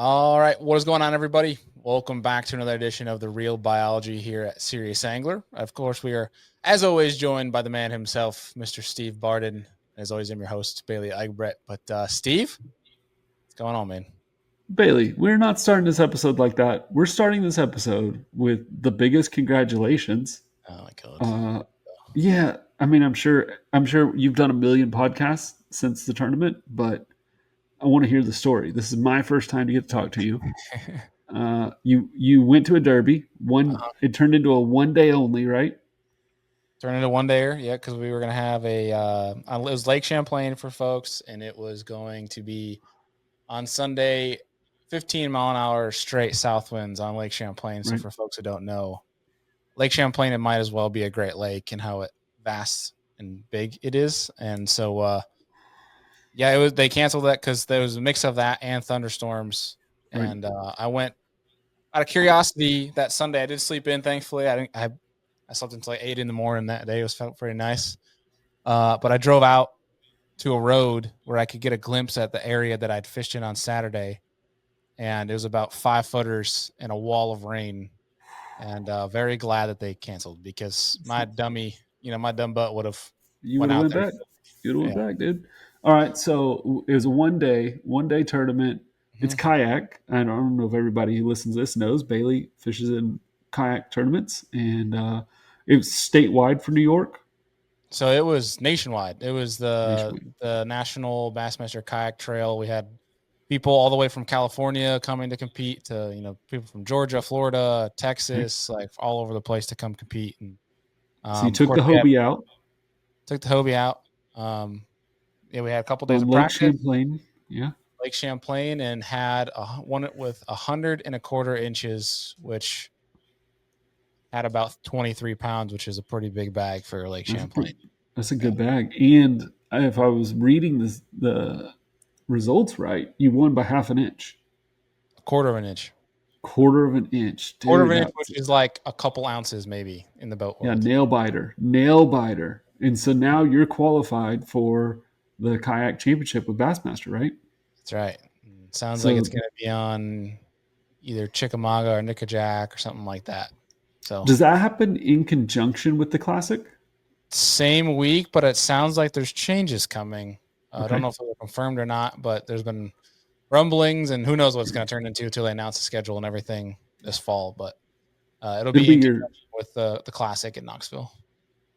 All right, what is going on, everybody? Welcome back to another edition of the Real Biology here at Serious Angler. Of course, we are, as always, joined by the man himself, Mr. Steve Bardin. As always, I'm your host, Bailey Eichbrett. But Steve, what's going on, man? Bailey, we're not starting this episode like that. We're starting this episode with the biggest congratulations. Oh my god! Uh, yeah, I mean, I'm sure you've done a million podcasts since the tournament, but I want to hear the story. This is my first time to get to talk to you. You went to a derby. It turned into a 1 day only, right? Turned into one dayer, yeah, because we were gonna have it was Lake Champlain for folks, and it was going to be on Sunday, 15-mile-an-hour straight south winds on Lake Champlain. So Right. for folks who don't know, Lake Champlain, it might as well be a Great Lake and how vast and big it is. And so, yeah, they canceled that because there was a mix of that and thunderstorms. Right. And I went out of curiosity that Sunday. I did sleep in, thankfully. I slept until like 8 in the morning that day. It felt pretty nice. But I drove out to a road where I could get a glimpse at the area that I'd fished in on Saturday. And it was about 5 footers and a wall of rain. And very glad that they canceled because my dumb butt would have You went would have out went there. back. You would have Yeah. went back, dude. All right. So it was a 1 day tournament. It's Mhm. kayak. I don't know if everybody who listens to this knows Bailey fishes in kayak tournaments, and it was statewide for New York. So it was nationwide. It was the Nationwide. the National Bassmaster Kayak Trail. We had people all the way from California coming to compete to, people from Georgia, Florida, Right. Texas, like all over the place to come compete. And So you of took course the we Hobie out took the Hobie out. Um, yeah, we had a couple days on of Lake practice, Champlain. Yeah. Lake Champlain, and had one with 100 1/4 inches, which had about 23 pounds, which is a pretty big bag for Lake That's a Champlain. pretty, that's a Yeah. good bag. And if I was reading the results right, you won by half an inch, A quarter of an inch. quarter of an inch, Quarter of dude. an inch, That's which is like a couple ounces maybe in the boat Yeah, world. nail biter, nail biter. And so now you're qualified for the kayak championship with Bassmaster, right? That's right. Sounds like it's So going to be on either Chickamauga or Nickajack or something like that. So does that happen in conjunction with the classic? same week, but it sounds like there's changes coming. I don't Okay. know if they're confirmed or not, but there's been rumblings, and who knows what it's going to turn into until they announce the schedule and everything this fall. But it'll It'll be be in your conjunction with the classic in Knoxville.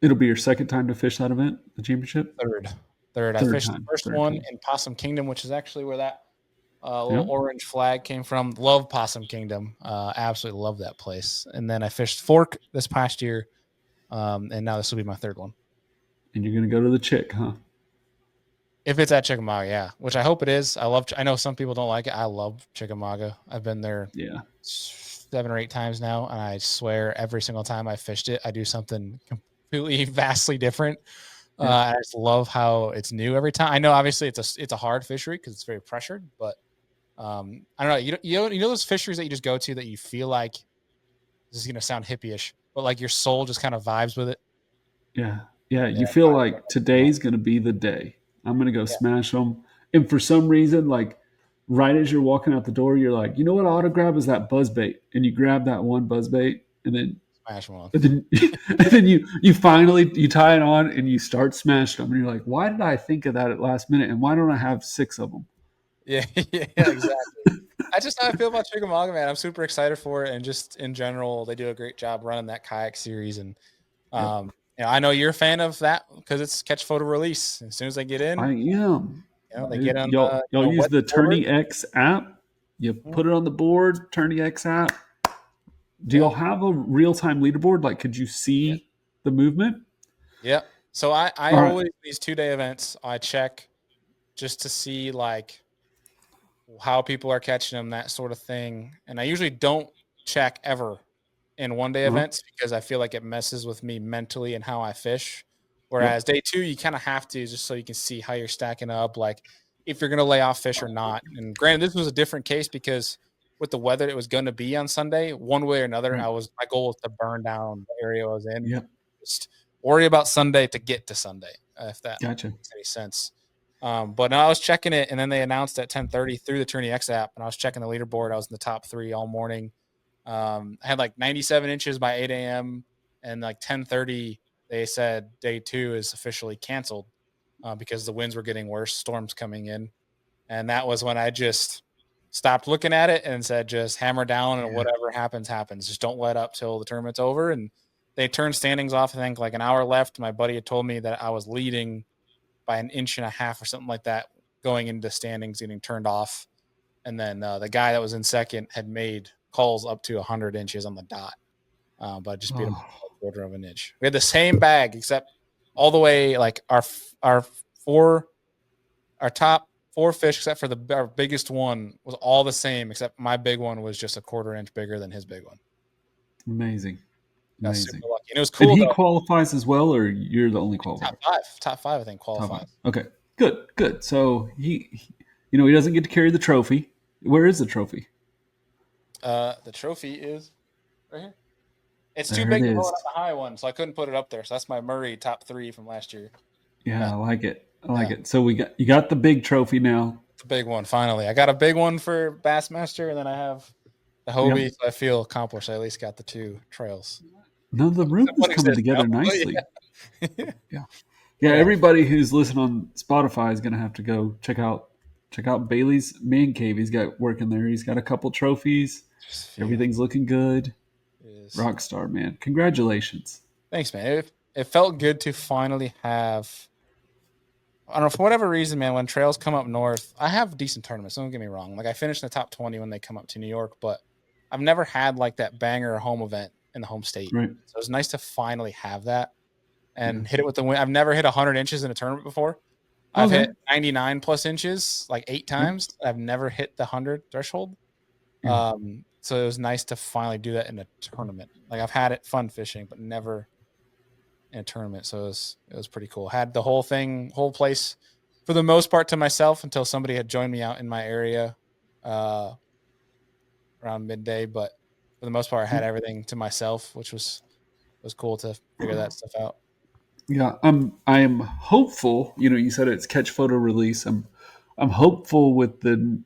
it'll be your second time to fish that event, the championship? Third, third. I Third fished the time. first Third one time. in Possum Kingdom, which is actually where that Yeah. little orange flag came from. Love Possum Kingdom. Absolutely love that place. And then I fished Fork this past year, and now this will be my third one. And you're gonna go to the chick, huh? If it's at Chickamauga, yeah, which I hope it is. I know some people don't like it. I love Chickamauga. I've been there Yeah. 7 or 8 times now, and I swear every single time I fished it, I do something completely vastly different. Yeah. I just love how it's new every time. I know obviously it's a hard fishery because it's very pressured, but I don't know. You know those fisheries that you just go to that you feel like this is gonna sound hippie-ish, but like your soul just kind of vibes with it. Yeah. Yeah. Yeah, You feel like today's gonna be the day. I'm gonna go yeah, smash them. And for some reason, like right as you're walking out the door, you're like, you know what I ought to grab is that buzz bait. And you grab that one buzz bait, and then smash one. and then, and then you finally you tie it on and you start smashing them. And you're like, why did I think of that at last minute? And why don't I have six of them? Yeah, yeah, exactly. That's just how I feel about Chickamauga, man. I'm super excited for it, and just in general, they do a great job running that kayak series. And Yep. I know you're a fan of that because it's catch, photo, release. As soon as they get in, I am. they get on, Y'all use wet the board. Tourney X app. You Mhm. put it on the board, Tourney X app. Do Yeah, y'all have a real time leaderboard? Like, could you yeah, see the movement? yeah. So I All right. always these 2 day events I check just to see like how people are catching them, that sort of thing. And I usually don't check ever in 1 day Uh-huh. events because I feel like it messes with me mentally and how I fish. Yep. Whereas day two, you kind of have to just so you can see how you're stacking up, like if you're going to lay off fish or not. And granted, this was a different case because with the weather it was going to be on Sunday, one way or another, Right. my goal was to burn down the area I was in. Yep. Just worry about Sunday to get to Sunday, if that Gotcha. makes any sense. But no, I was checking it, and then they announced at 10:30 through the Tourney X app, and I was checking the leaderboard. I was in the top 3 all morning. I had like 97 inches by 8 a.m. and like 10:30 they said day 2 is officially canceled because the winds were getting worse, storms coming in, and that was when I just stopped looking at it and said, just hammer down and Yeah. whatever happens, happens. Just don't let up till the tournament's over. And they turned standings off. I think like an hour left. My buddy had told me that I was leading by an inch and a half or something like that going into standings, getting turned off. And then the guy that was in second had made calls up to 100 inches on the dot, but I just beat him Oh, a quarter of an inch. We had the same bag, except all the way like our four our top 4 fish, except for our biggest one, was all the same, except my big one was just a quarter inch bigger than his big one. amazing. Got Amazing. super lucky, and it was And cool he though. qualifies as well, or you're the only qualifier? Top five, I think Top five. qualifies. Okay. Good. Good. So he doesn't get to carry the trophy. Where is the trophy? The trophy is right here. It's too There it big to hold is. on the high one, so I couldn't put it up there. So that's my Murray top 3 from last year. Yeah, Uh, I like it. I like yeah, it. So you got the big trophy now. it's a big one. Finally, I got a big one for Bassmaster, and then I have the Yep. Hobie. So I feel accomplished. I at least got the 2 trails. No, the room Except is one coming exists now. together nicely. But Yeah. Yeah. yeah. Everybody who's listening on Spotify is gonna have to go check out Bailey's man cave. He's got working there. He's got a couple trophies. Just a few. Everything's looking good. Is Rockstar, man. Congratulations. Thanks, man. It felt good to finally have. I don't know, for whatever reason, man. When trails come up north, I have decent tournaments. Don't get me wrong. Like I finished in the top 20 when they come up to New York, but I've never had like that banger home event in the home state. Right. So it was nice to finally have that Yeah. and hit it with the wind. I've never hit 100 inches in a tournament before. I've Okay. hit 99 plus inches like 8 Yep. times. I've never hit the 100 threshold. Yeah. So it was nice to finally do that in a tournament. Like I've had it fun fishing, but never in a tournament. So it was pretty cool. Had the whole place for the most part to myself until somebody had joined me out in my area uh, around midday. But for the most part, I had everything to myself, which was cool to figure that stuff out. Yeah. I am hopeful. You said it's catch photo release. I'm hopeful with the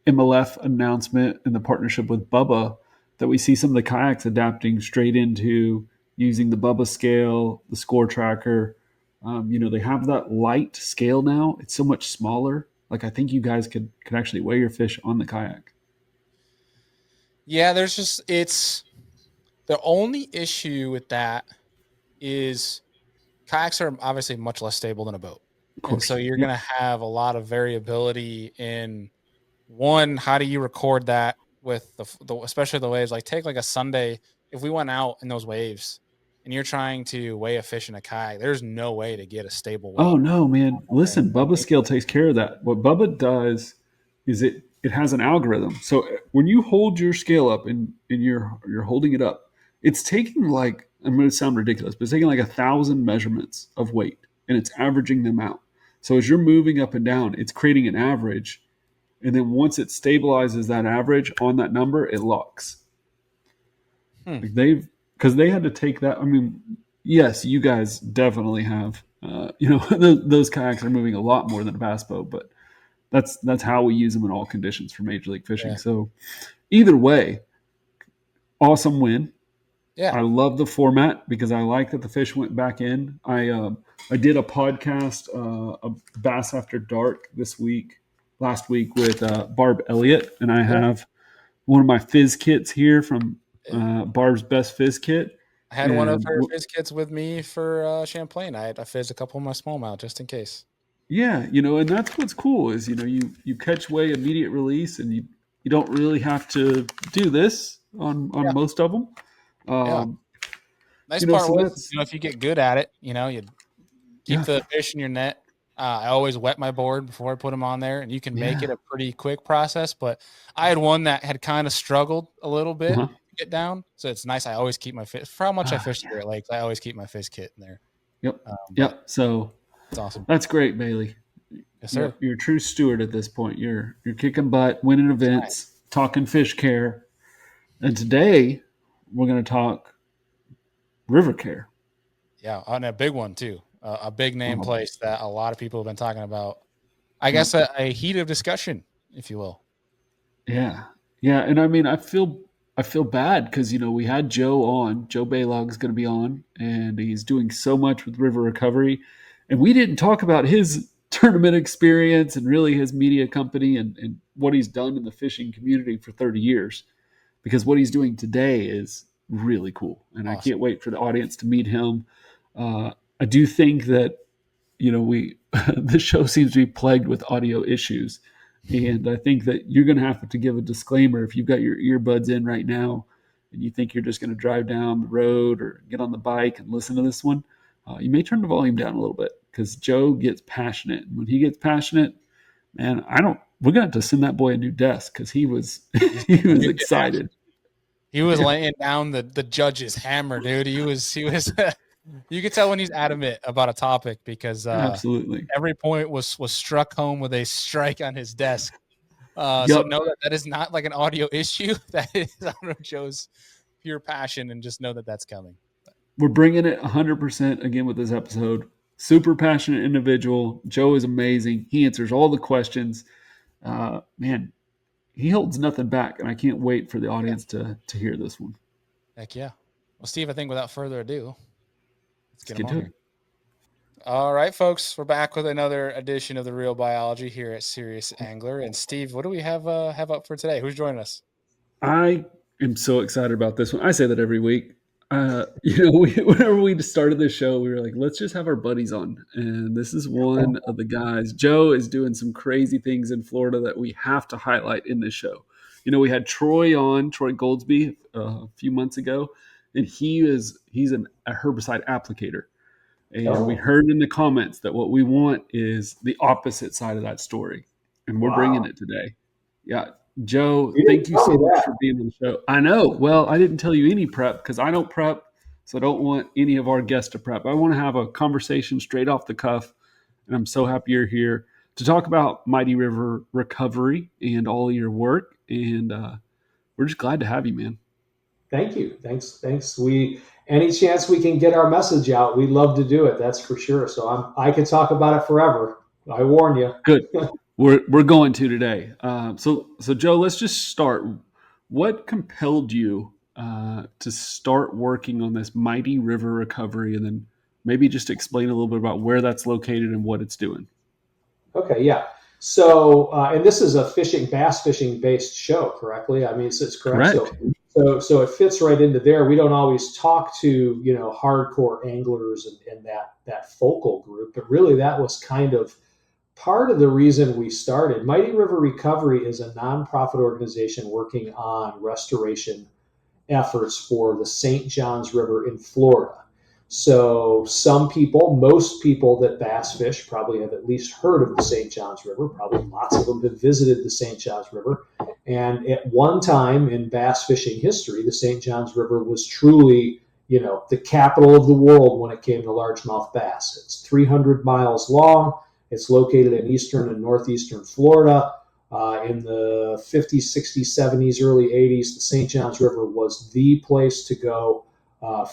MLF announcement and the partnership with Bubba that we see some of the kayaks adapting straight into using the Bubba scale, the score tracker. They have that light scale now. It's so much smaller. Like I think you guys could actually weigh your fish on the kayak. Yeah, it's the only issue with that is kayaks are obviously much less stable than a boat. Of And so course. you're Yep. going to have a lot of variability in one, how do you record that with especially the waves? Like take like a Sunday, if we went out in those waves and you're trying to weigh a fish in a kayak, there's no way to get a stable Oh weight no, man! on there. Listen, Bubba Scale takes care of that. What Bubba does is it has an algorithm. So when you hold your scale up and you're holding it up, it's taking like I'm going to sound ridiculous, but it's taking like 1,000 measurements of weight and it's averaging them out. So as you're moving up and down, it's creating an average, and then once it stabilizes that average on that number, it locks. Hmm. Like because they had to take that. I mean, yes, you guys definitely have. Those kayaks are moving a lot more than a bass boat, but that's how we use them in all conditions for Major League Fishing. Yeah. So either way, awesome win. Yeah. I love the format because I like that the fish went back in. I did a podcast, a Bass After Dark last week with Barb Elliott, and I Yeah. have one of my fizz kits here from Yeah. Barb's Best Fizz Kit. I had one of And her fizz kits with me for Champlain. I fizzed a couple of my smallmouth just in case. yeah, and that's what's cool is you catch way immediate release, and you don't really have to do this on Yeah. most of them. Yeah. Um, Nice part so was, that's if you get good at it, you keep yeah, the fish in your net. I always wet my board before I put them on there, and you can make it yeah, a pretty quick process. But I had one that had kind of struggled a little bit uh-huh. to get down, so it's nice. I always keep my fish for how much I fish Yeah, here at lakes. I always keep my fish kit in there. yep, But yep. So it's awesome. that's great, Bailey. Yes, sir. You're a true steward at this point. You're kicking butt, winning events, talking fish care, and today we're going to talk river care. Yeah, and a big one too. A big name Oh, place that a lot of people have been talking about. I guess a heat of discussion, if you will. Yeah, yeah, and I mean, I feel bad because we had Joe on. Joe Balog is going to be on, and he's doing so much with river recovery, and we didn't talk about his tournament experience and really his media company and what he's done in the fishing community for 30 years. Because what he's doing today is really cool, and I Awesome. can't wait for the audience to meet him. I do think that we the show seems to be plagued with audio issues, and I think that you're going to have to give a disclaimer if you've got your earbuds in right now and you think you're just going to drive down the road or get on the bike and listen to this one. You may turn the volume down a little bit because Joe gets passionate. When he gets passionate, man, I don't. We're going to have to send that boy a new desk because he was he was excited. He was Yeah, laying down the judge's hammer, dude. He was you could tell when he's adamant about a topic because absolutely. every point was struck home with a strike on his desk. So Yep. know that that is not like an audio issue. That is I don't know, Joe's pure passion, and just know that that's coming. We're bringing it 100% again with this episode. Super passionate individual. Joe is amazing. He answers all the questions. Man, he holds nothing back, and I can't wait for the Yeah. audience to hear this one. Heck yeah. Well, Steve, I think without further ado, let's Let's get him get on to here. it. All right, folks, we're back with another edition of the Real Biology here at Serious Angler. And Steve, what do we have up for today? Who's joining us? I am so excited about this one. I say that every week. Whenever we started this show, we were like, let's just have our buddies on. And this is one of the guys. Joe is doing some crazy things in Florida that we have to highlight in this show. We had Troy on, Troy Goldsby, a few months ago, and he's a herbicide applicator. And we Oh, heard in the comments that what we want is the opposite side of that story. And we're bringing wow. it today. Yeah. Joe, You didn't thank you tell so me much that. for being on the show. I know. Well, I didn't tell you any prep because I don't prep. So I don't want any of our guests to prep. I want to have a conversation straight off the cuff. And I'm so happy you're here to talk about Mighty River recovery and all of your work. And we're just glad to have you, man. Thank you. Thanks. Any chance we can get our message out, we'd love to do it. That's for sure. So I could talk about it forever. I warn you. Good. We're going to today. So Joe, let's just start. What compelled you to start working on this Mighty River recovery, and then maybe just explain a little bit about where that's located and what it's doing? Okay, yeah. So, and this is a bass fishing based show, correctly? I mean, it's correct. Correct. So it fits right into there. We don't always talk to hardcore anglers and that focal group, but really that was kind of part of the reason we started. Mighty River Recovery is a nonprofit organization working on restoration efforts for the St. Johns River in Florida. So most people that bass fish probably have at least heard of the St. Johns River. Probably lots of them have visited the St. Johns River. And at one time in bass fishing history, the St. Johns River was truly, the capital of the world when it came to largemouth bass. It's 300 miles long. It's located in eastern and northeastern Florida. In the 50s, 60s, 70s, early 80s, the St. Johns River was the place to go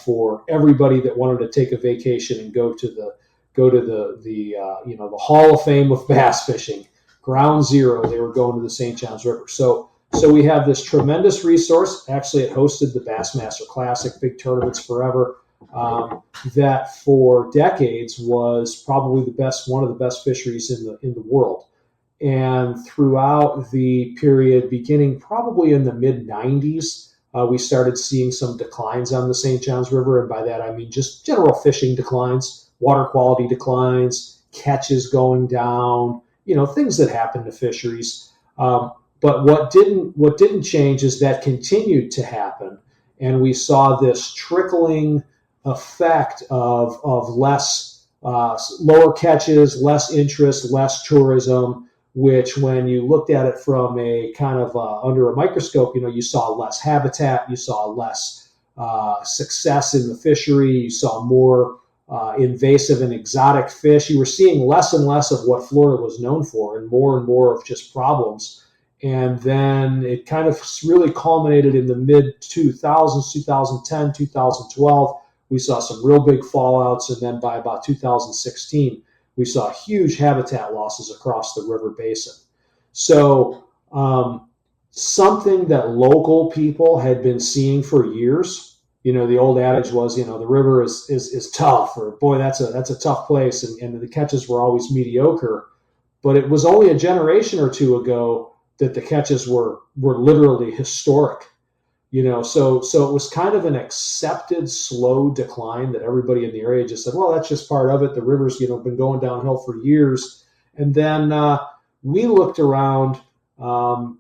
for everybody that wanted to take a vacation and go to the Hall of Fame of bass fishing, ground zero. They were going to the St. Johns River. So we have this tremendous resource. Actually, it hosted the Bassmaster Classic, big tournaments forever. That for decades was probably one of the best fisheries in the world. And throughout the period, beginning probably in the mid 90s, we started seeing some declines on the St. Johns River. And by that, I mean just general fishing declines, water quality declines, catches going down, things that happen to fisheries. But what didn't change is that continued to happen. And we saw this trickling effect of less lower catches, less interest, less tourism, which when you looked at it from a kind of under a microscope, you saw less habitat, you saw less success in the fishery, you saw more invasive and exotic fish. You were seeing less and less of what Florida was known for and more of just problems. And then it kind of really culminated in the mid 2000s, 2010, 2012. We saw some real big fallouts. And then by about 2016, we saw huge habitat losses across the river basin. So something that local people had been seeing for years. The old adage was, the river is tough, or boy, that's a tough place, and the catches were always mediocre. But it was only a generation or two ago that the catches were literally historic. So it was kind of an accepted slow decline that everybody in the area just said, well, that's just part of it. The river's been going downhill for years. And then we looked around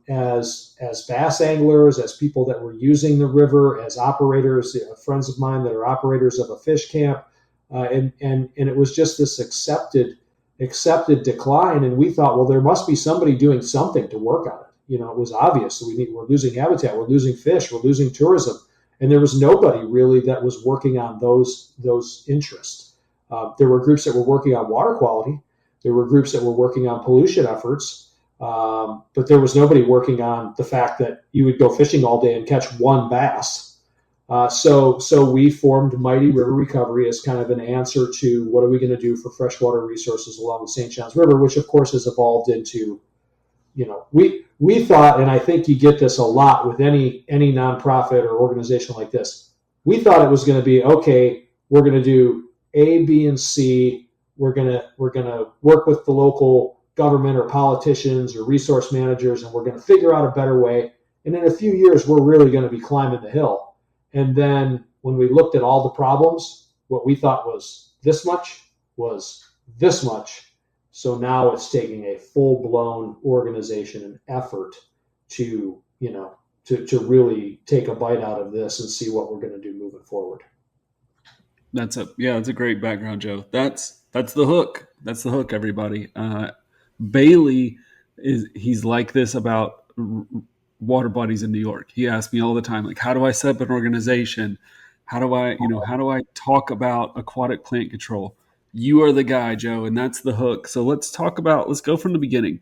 as bass anglers, as people that were using the river, as operators, friends of mine that are operators of a fish camp, and it was just this accepted decline. And we thought, well, there must be somebody doing something to work on it. It was obvious. We're losing habitat, we're losing fish, we're losing tourism, and there was nobody really that was working on those interests. There were groups that were working on water quality. There were groups that were working on pollution efforts, but there was nobody working on the fact that you would go fishing all day and catch one bass. So we formed Mighty River Recovery as kind of an answer to what are we going to do for freshwater resources along the St. Johns River, which of course has evolved into, we thought, and I think you get this a lot with any nonprofit or organization like this, we thought it was going to be, okay, we're going to do A, B, and C. We're going to work with the local government or politicians or resource managers, and we're going to figure out a better way. And in a few years, we're really going to be climbing the hill. And then when we looked at all the problems, what we thought was this much was this much. So now it's taking a full-blown organization and effort to really take a bite out of this and see what we're going to do moving forward. That's a great background, Joe. That's the hook. That's the hook, everybody. Bailey he's like this about water bodies in New York. He asks me all the time, like, how do I set up an organization? How do I talk about aquatic plant control? You are the guy, Joe, and that's the hook. So let's go from the beginning.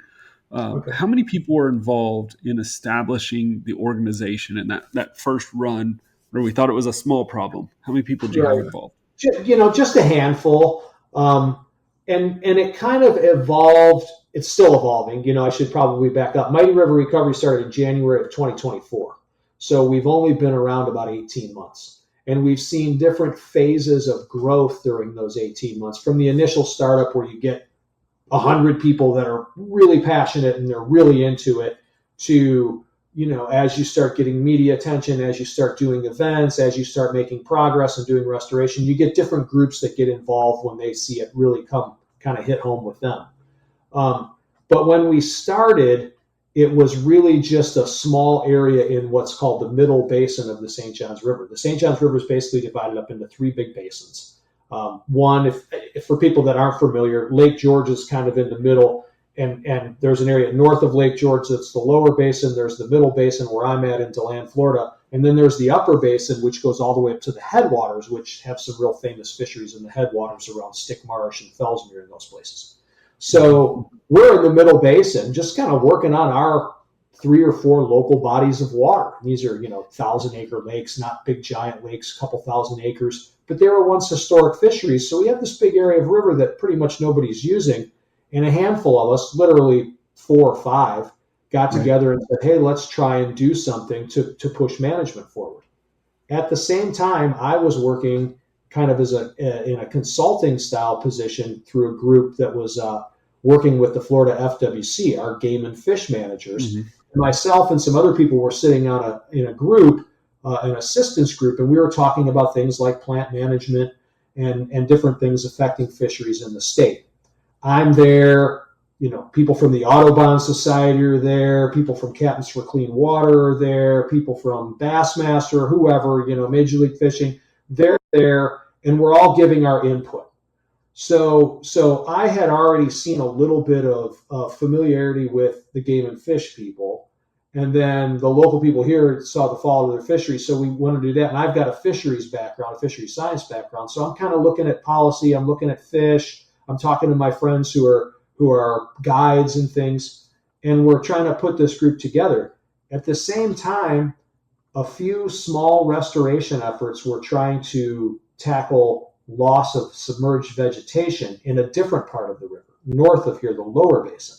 Okay. How many people were involved in establishing the organization in that first run where we thought it was a small problem? How many people did you have involved? Just a handful. And it kind of evolved. It's still evolving. I should probably back up. Mighty River Recovery started in January of 2024. So we've only been around about 18 months. And we've seen different phases of growth during those 18 months, from the initial startup where you get 100 people that are really passionate and they're really into it, to, as you start getting media attention, as you start doing events, as you start making progress and doing restoration, you get different groups that get involved when they see it really kind of hit home with them. But when we started, it was really just a small area in what's called the middle basin of the St. Johns River. The St. Johns River is basically divided up into three big basins. One, if for people that aren't familiar, Lake George is kind of in the middle, and there's an area north of Lake George that's the lower basin. There's the middle basin where I'm at in DeLand, Florida, and then there's the upper basin, which goes all the way up to the headwaters, which have some real famous fisheries in the headwaters around Stick Marsh and Fellsmere and those places. So we're in the middle basin, just kind of working on our 3 or 4 local bodies of water. These are, 1,000-acre lakes, not big giant lakes, a couple thousand acres, but they were once historic fisheries. So we have this big area of river that pretty much nobody's using. And a handful of us, literally 4 or 5, got together and said, hey, let's try and do something to push management forward. At the same time, I was working kind of in a consulting style position through a group that was working with the Florida FWC, our game and fish managers. Mm-hmm. And myself and some other people were sitting in a group, an assistance group, and we were talking about things like plant management and different things affecting fisheries in the state. I'm there, people from the Audubon Society are there, people from Captains for Clean Water are there, people from Bassmaster, whoever, Major League Fishing, they're there, and we're all giving our input. So I had already seen a little bit of familiarity with the game and fish people, and then the local people here saw the fall of their fisheries, so we wanted to do that. And I've got a fisheries background, a fisheries science background, so I'm kind of looking at policy, I'm looking at fish, I'm talking to my friends who are guides and things, and we're trying to put this group together. At the same time, a few small restoration efforts were trying to tackle loss of submerged vegetation in a different part of the river, north of here, the lower basin.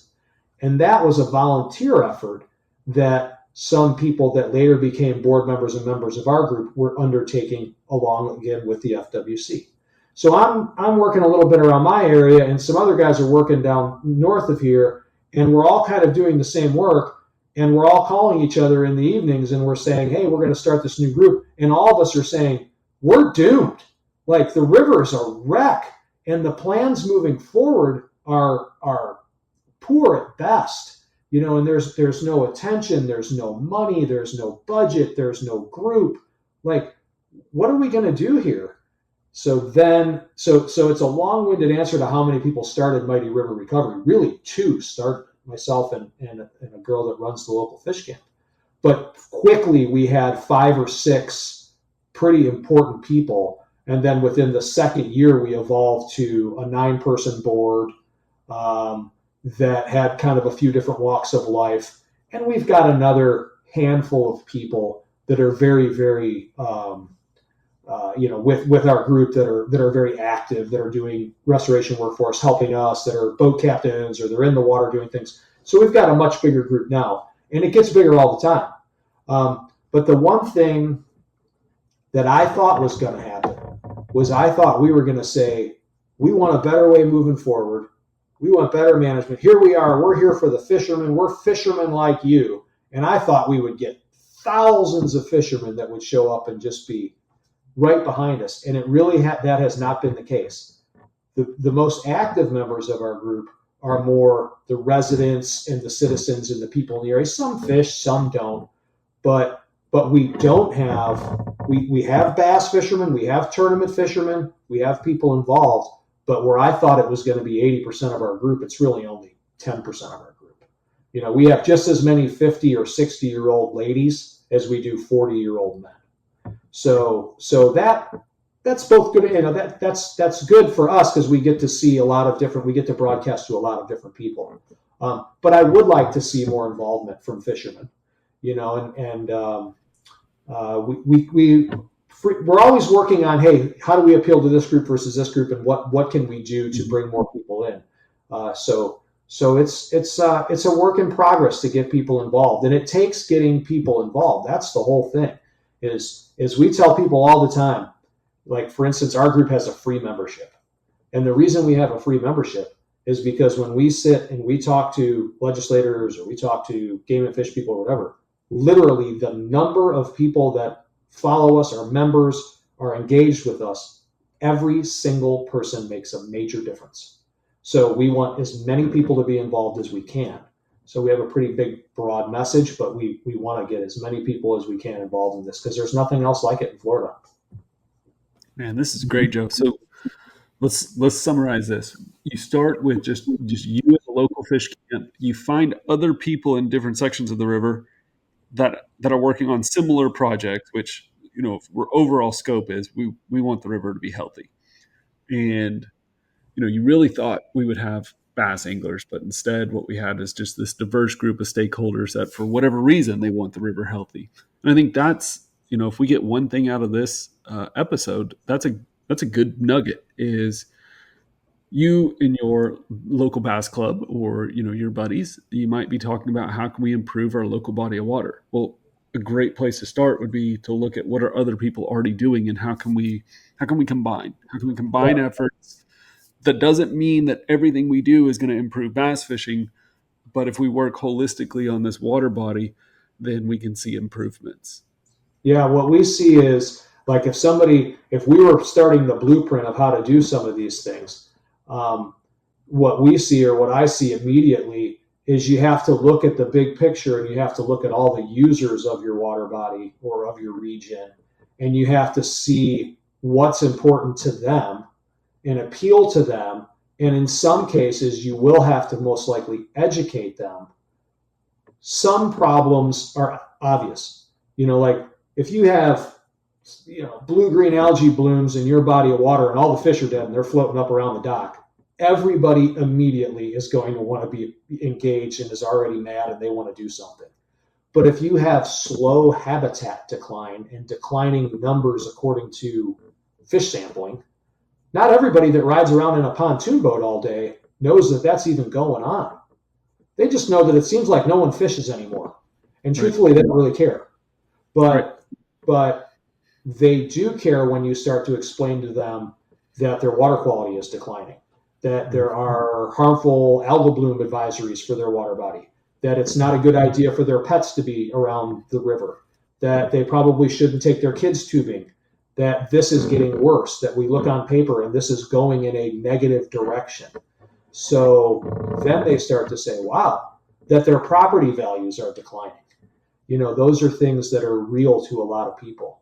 And that was a volunteer effort that some people that later became board members and members of our group were undertaking along again with the FWC. So I'm working a little bit around my area, and some other guys are working down north of here, and we're all kind of doing the same work, and we're all calling each other in the evenings, and we're saying, hey, we're going to start this new group, and all of us are saying, we're doomed. Like, the river's a wreck, and the plans moving forward are poor at best. And there's no attention, there's no money, there's no budget, there's no group. Like, what are we going to do here? So it's a long-winded answer to how many people started Mighty River Recovery. Really, 2 started, myself and a girl that runs the local fish camp. But quickly we had 5 or 6 pretty important people, and then within the second year we evolved to a 9-person board that had kind of a few different walks of life, and we've got another handful of people that are very, very with our group that are very active, that are doing restoration work for us, helping us, that are boat captains, or they're in the water doing things. So we've got a much bigger group now, and it gets bigger all the time. But the one thing that I thought was going to happen was I thought we were going to say, we want a better way moving forward. We want better management. Here we are. We're here for the fishermen. We're fishermen like you. And I thought we would get thousands of fishermen that would show up and just be right behind us. And it really that has not been the case. The most active members of our group are more the residents and the citizens and the people in the area. Some fish, some don't. But we don't have, we have bass fishermen, we have tournament fishermen, we have people involved. But where I thought it was going to be 80% of our group, it's really only 10% of our group. We have just as many 50 or 60-year-old ladies as we do 40-year-old men. So that's both good. That's good for us because we get to see we get to broadcast to a lot of different people. But I would like to see more involvement from fishermen. We're always working on, hey, how do we appeal to this group versus this group, and what can we do to bring more people in? So it's a work in progress to get people involved, and it takes getting people involved. That's the whole thing. Is we tell people all the time, like, for instance, our group has a free membership, and the reason we have a free membership is because when we sit and we talk to legislators or we talk to game and fish people or whatever, literally the number of people that follow us, are members, are engaged with us, every single person makes a major difference. So we want as many people to be involved as we can. So we have a pretty big, broad message, but we want to get as many people as we can involved in this because there's nothing else like it in Florida. Man, this is great, Joe. So let's summarize this. You start with just you at the local fish camp. You find other people in different sections of the river that are working on similar projects, which, our overall scope is we want the river to be healthy. And, you really thought we would have bass anglers, but instead what we had is just this diverse group of stakeholders that for whatever reason, they want the river healthy. And I think that's, if we get one thing out of this episode, that's a good nugget is you in your local bass club or, your buddies, you might be talking about how can we improve our local body of water? Well, a great place to start would be to look at what are other people already doing and how can we combine? How can we combine efforts? That doesn't mean that everything we do is going to improve bass fishing, but if we work holistically on this water body, then we can see improvements. Yeah, what we see is, like, if we were starting the blueprint of how to do some of these things, what we see, or what I see immediately, is you have to look at the big picture and you have to look at all the users of your water body or of your region, and you have to see what's important to them and appeal to them. And in some cases, you will have to most likely educate them. Some problems are obvious. Like if you have, blue-green algae blooms in your body of water and all the fish are dead and they're floating up around the dock, everybody immediately is going to want to be engaged and is already mad and they want to do something. But if you have slow habitat decline and declining numbers according to fish sampling, Not everybody that rides around in a pontoon boat all day knows that that's even going on. They just know that it seems like no one fishes anymore. And truthfully, they don't really care. But they do care when you start to explain to them that their water quality is declining, that there are harmful algal bloom advisories for their water body, that it's not a good idea for their pets to be around the river, that they probably shouldn't take their kids tubing, that this is getting worse, that we look on paper and this is going in a negative direction. So then they start to say, wow, that their property values are declining. Those are things that are real to a lot of people.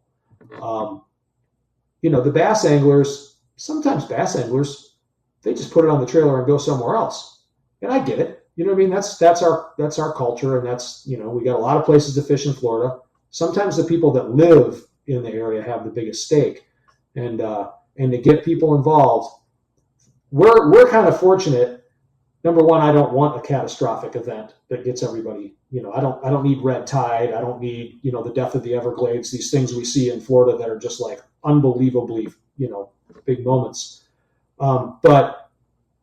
The bass anglers, sometimes bass anglers, they just put it on the trailer and go somewhere else. And I get it. You know what I mean? That's our culture, and that's, we got a lot of places to fish in Florida. Sometimes the people that live in the area have the biggest stake, and to get people involved, we're kind of fortunate. Number one, I don't want a catastrophic event that gets everybody. I don't need red tide. I don't need the death of the Everglades. These things we see in Florida that are just like unbelievably big moments. But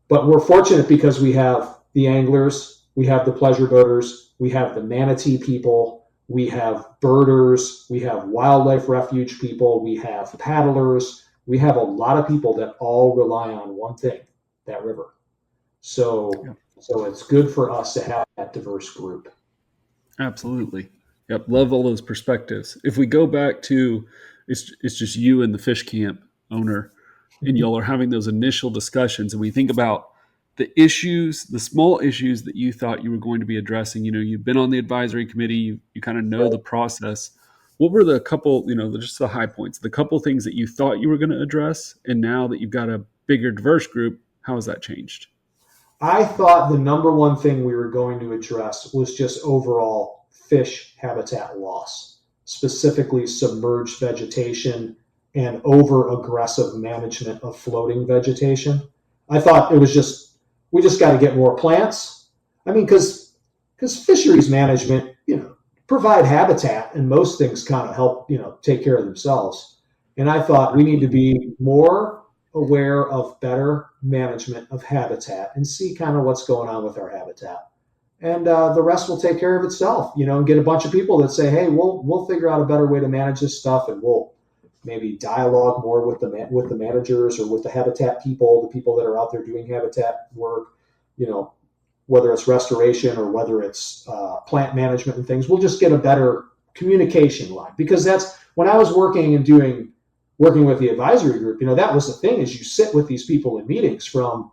we're fortunate because we have the anglers, we have the pleasure boaters, we have the manatee people, we have birders, we have wildlife refuge people, we have paddlers, we have a lot of people that all rely on one thing, that river. So it's good for us to have that diverse group. Absolutely. Yep. Love all those perspectives. If we go back to, it's just you and the fish camp owner, and y'all are having those initial discussions, and we think about the issues, the small issues that you thought you were going to be addressing. You've been on the advisory committee, you kind of know the process. What were the couple, just the high points, the couple things that you thought you were going to address, and now that you've got a bigger, diverse group, how has that changed? I thought the number one thing we were going to address was just overall fish habitat loss, specifically submerged vegetation and over-aggressive management of floating vegetation. I thought it was we just got to get more plants. I mean, because fisheries management, provide habitat, and most things kind of help, take care of themselves. And I thought we need to be more aware of better management of habitat and see kind of what's going on with our habitat. And the rest will take care of itself, and get a bunch of people that say, hey, we'll figure out a better way to manage this stuff, and we'll maybe dialogue more with the managers or with the habitat people, the people that are out there doing habitat work, whether it's restoration or whether it's plant management and things. We'll just get a better communication line, because that's when I was working with the advisory group, that was the thing, is you sit with these people in meetings from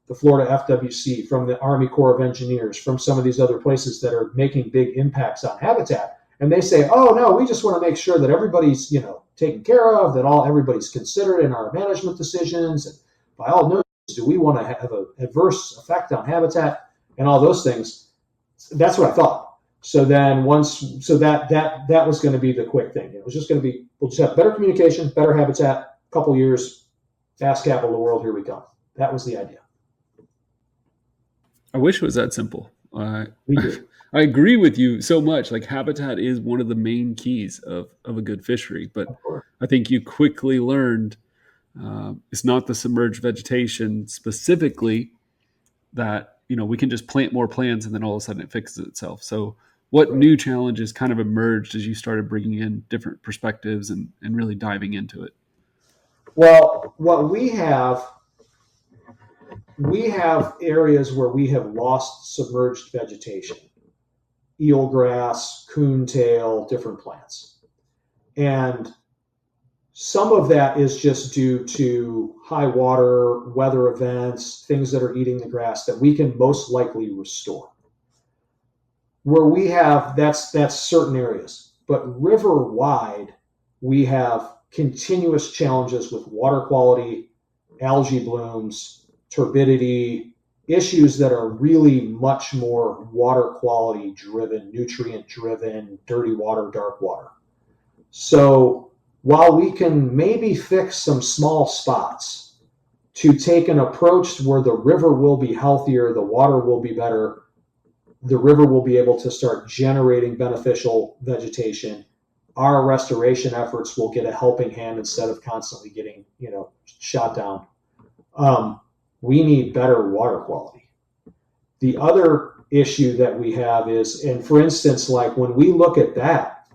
the Florida FWC, from the Army Corps of Engineers, from some of these other places that are making big impacts on habitat. And they say, oh no, we just want to make sure that everybody's, taken care of, that everybody's considered in our management decisions. And by all means, do we want to have an adverse effect on habitat and all those things? That's what I thought. So then that was going to be the quick thing. It was just going to be, we'll just have better communication, better habitat, couple years, bass capital of the world, here we come. That was the idea. I wish it was that simple. We do. I agree with you so much. Like, habitat is one of the main keys of a good fishery, but I think you quickly learned it's not the submerged vegetation specifically that, we can just plant more plants and then all of a sudden it fixes itself. So what new challenges kind of emerged as you started bringing in different perspectives and really diving into it? Well, what we have areas where we have lost submerged vegetation, eelgrass, coontail, different plants. And some of that is just due to high water, weather events, things that are eating the grass that we can most likely restore. Where we have, that's certain areas. But river-wide, we have continuous challenges with water quality, algae blooms, turbidity, issues that are really much more water quality driven, nutrient driven, dirty water, dark water. So while we can maybe fix some small spots to take an approach where the river will be healthier, the water will be better, the river will be able to start generating beneficial vegetation, our restoration efforts will get a helping hand instead of constantly getting, shot down. We need better water quality. The other issue that we have is, and for instance, like when we look at that,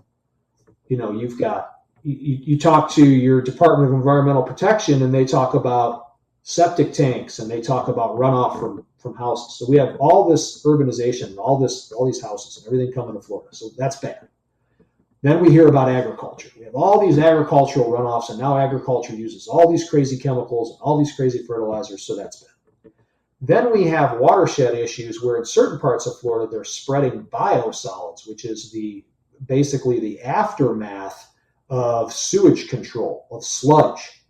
you've got, you talk to your Department of Environmental Protection and they talk about septic tanks and they talk about runoff from houses. So we have all this urbanization and all these houses and everything coming to Florida. So that's bad. Then we hear about agriculture. We have all these agricultural runoffs, and now agriculture uses all these crazy chemicals and all these crazy fertilizers, so that's bad. Then we have watershed issues where in certain parts of Florida they're spreading biosolids, which is basically the aftermath of sewage control, of sludge.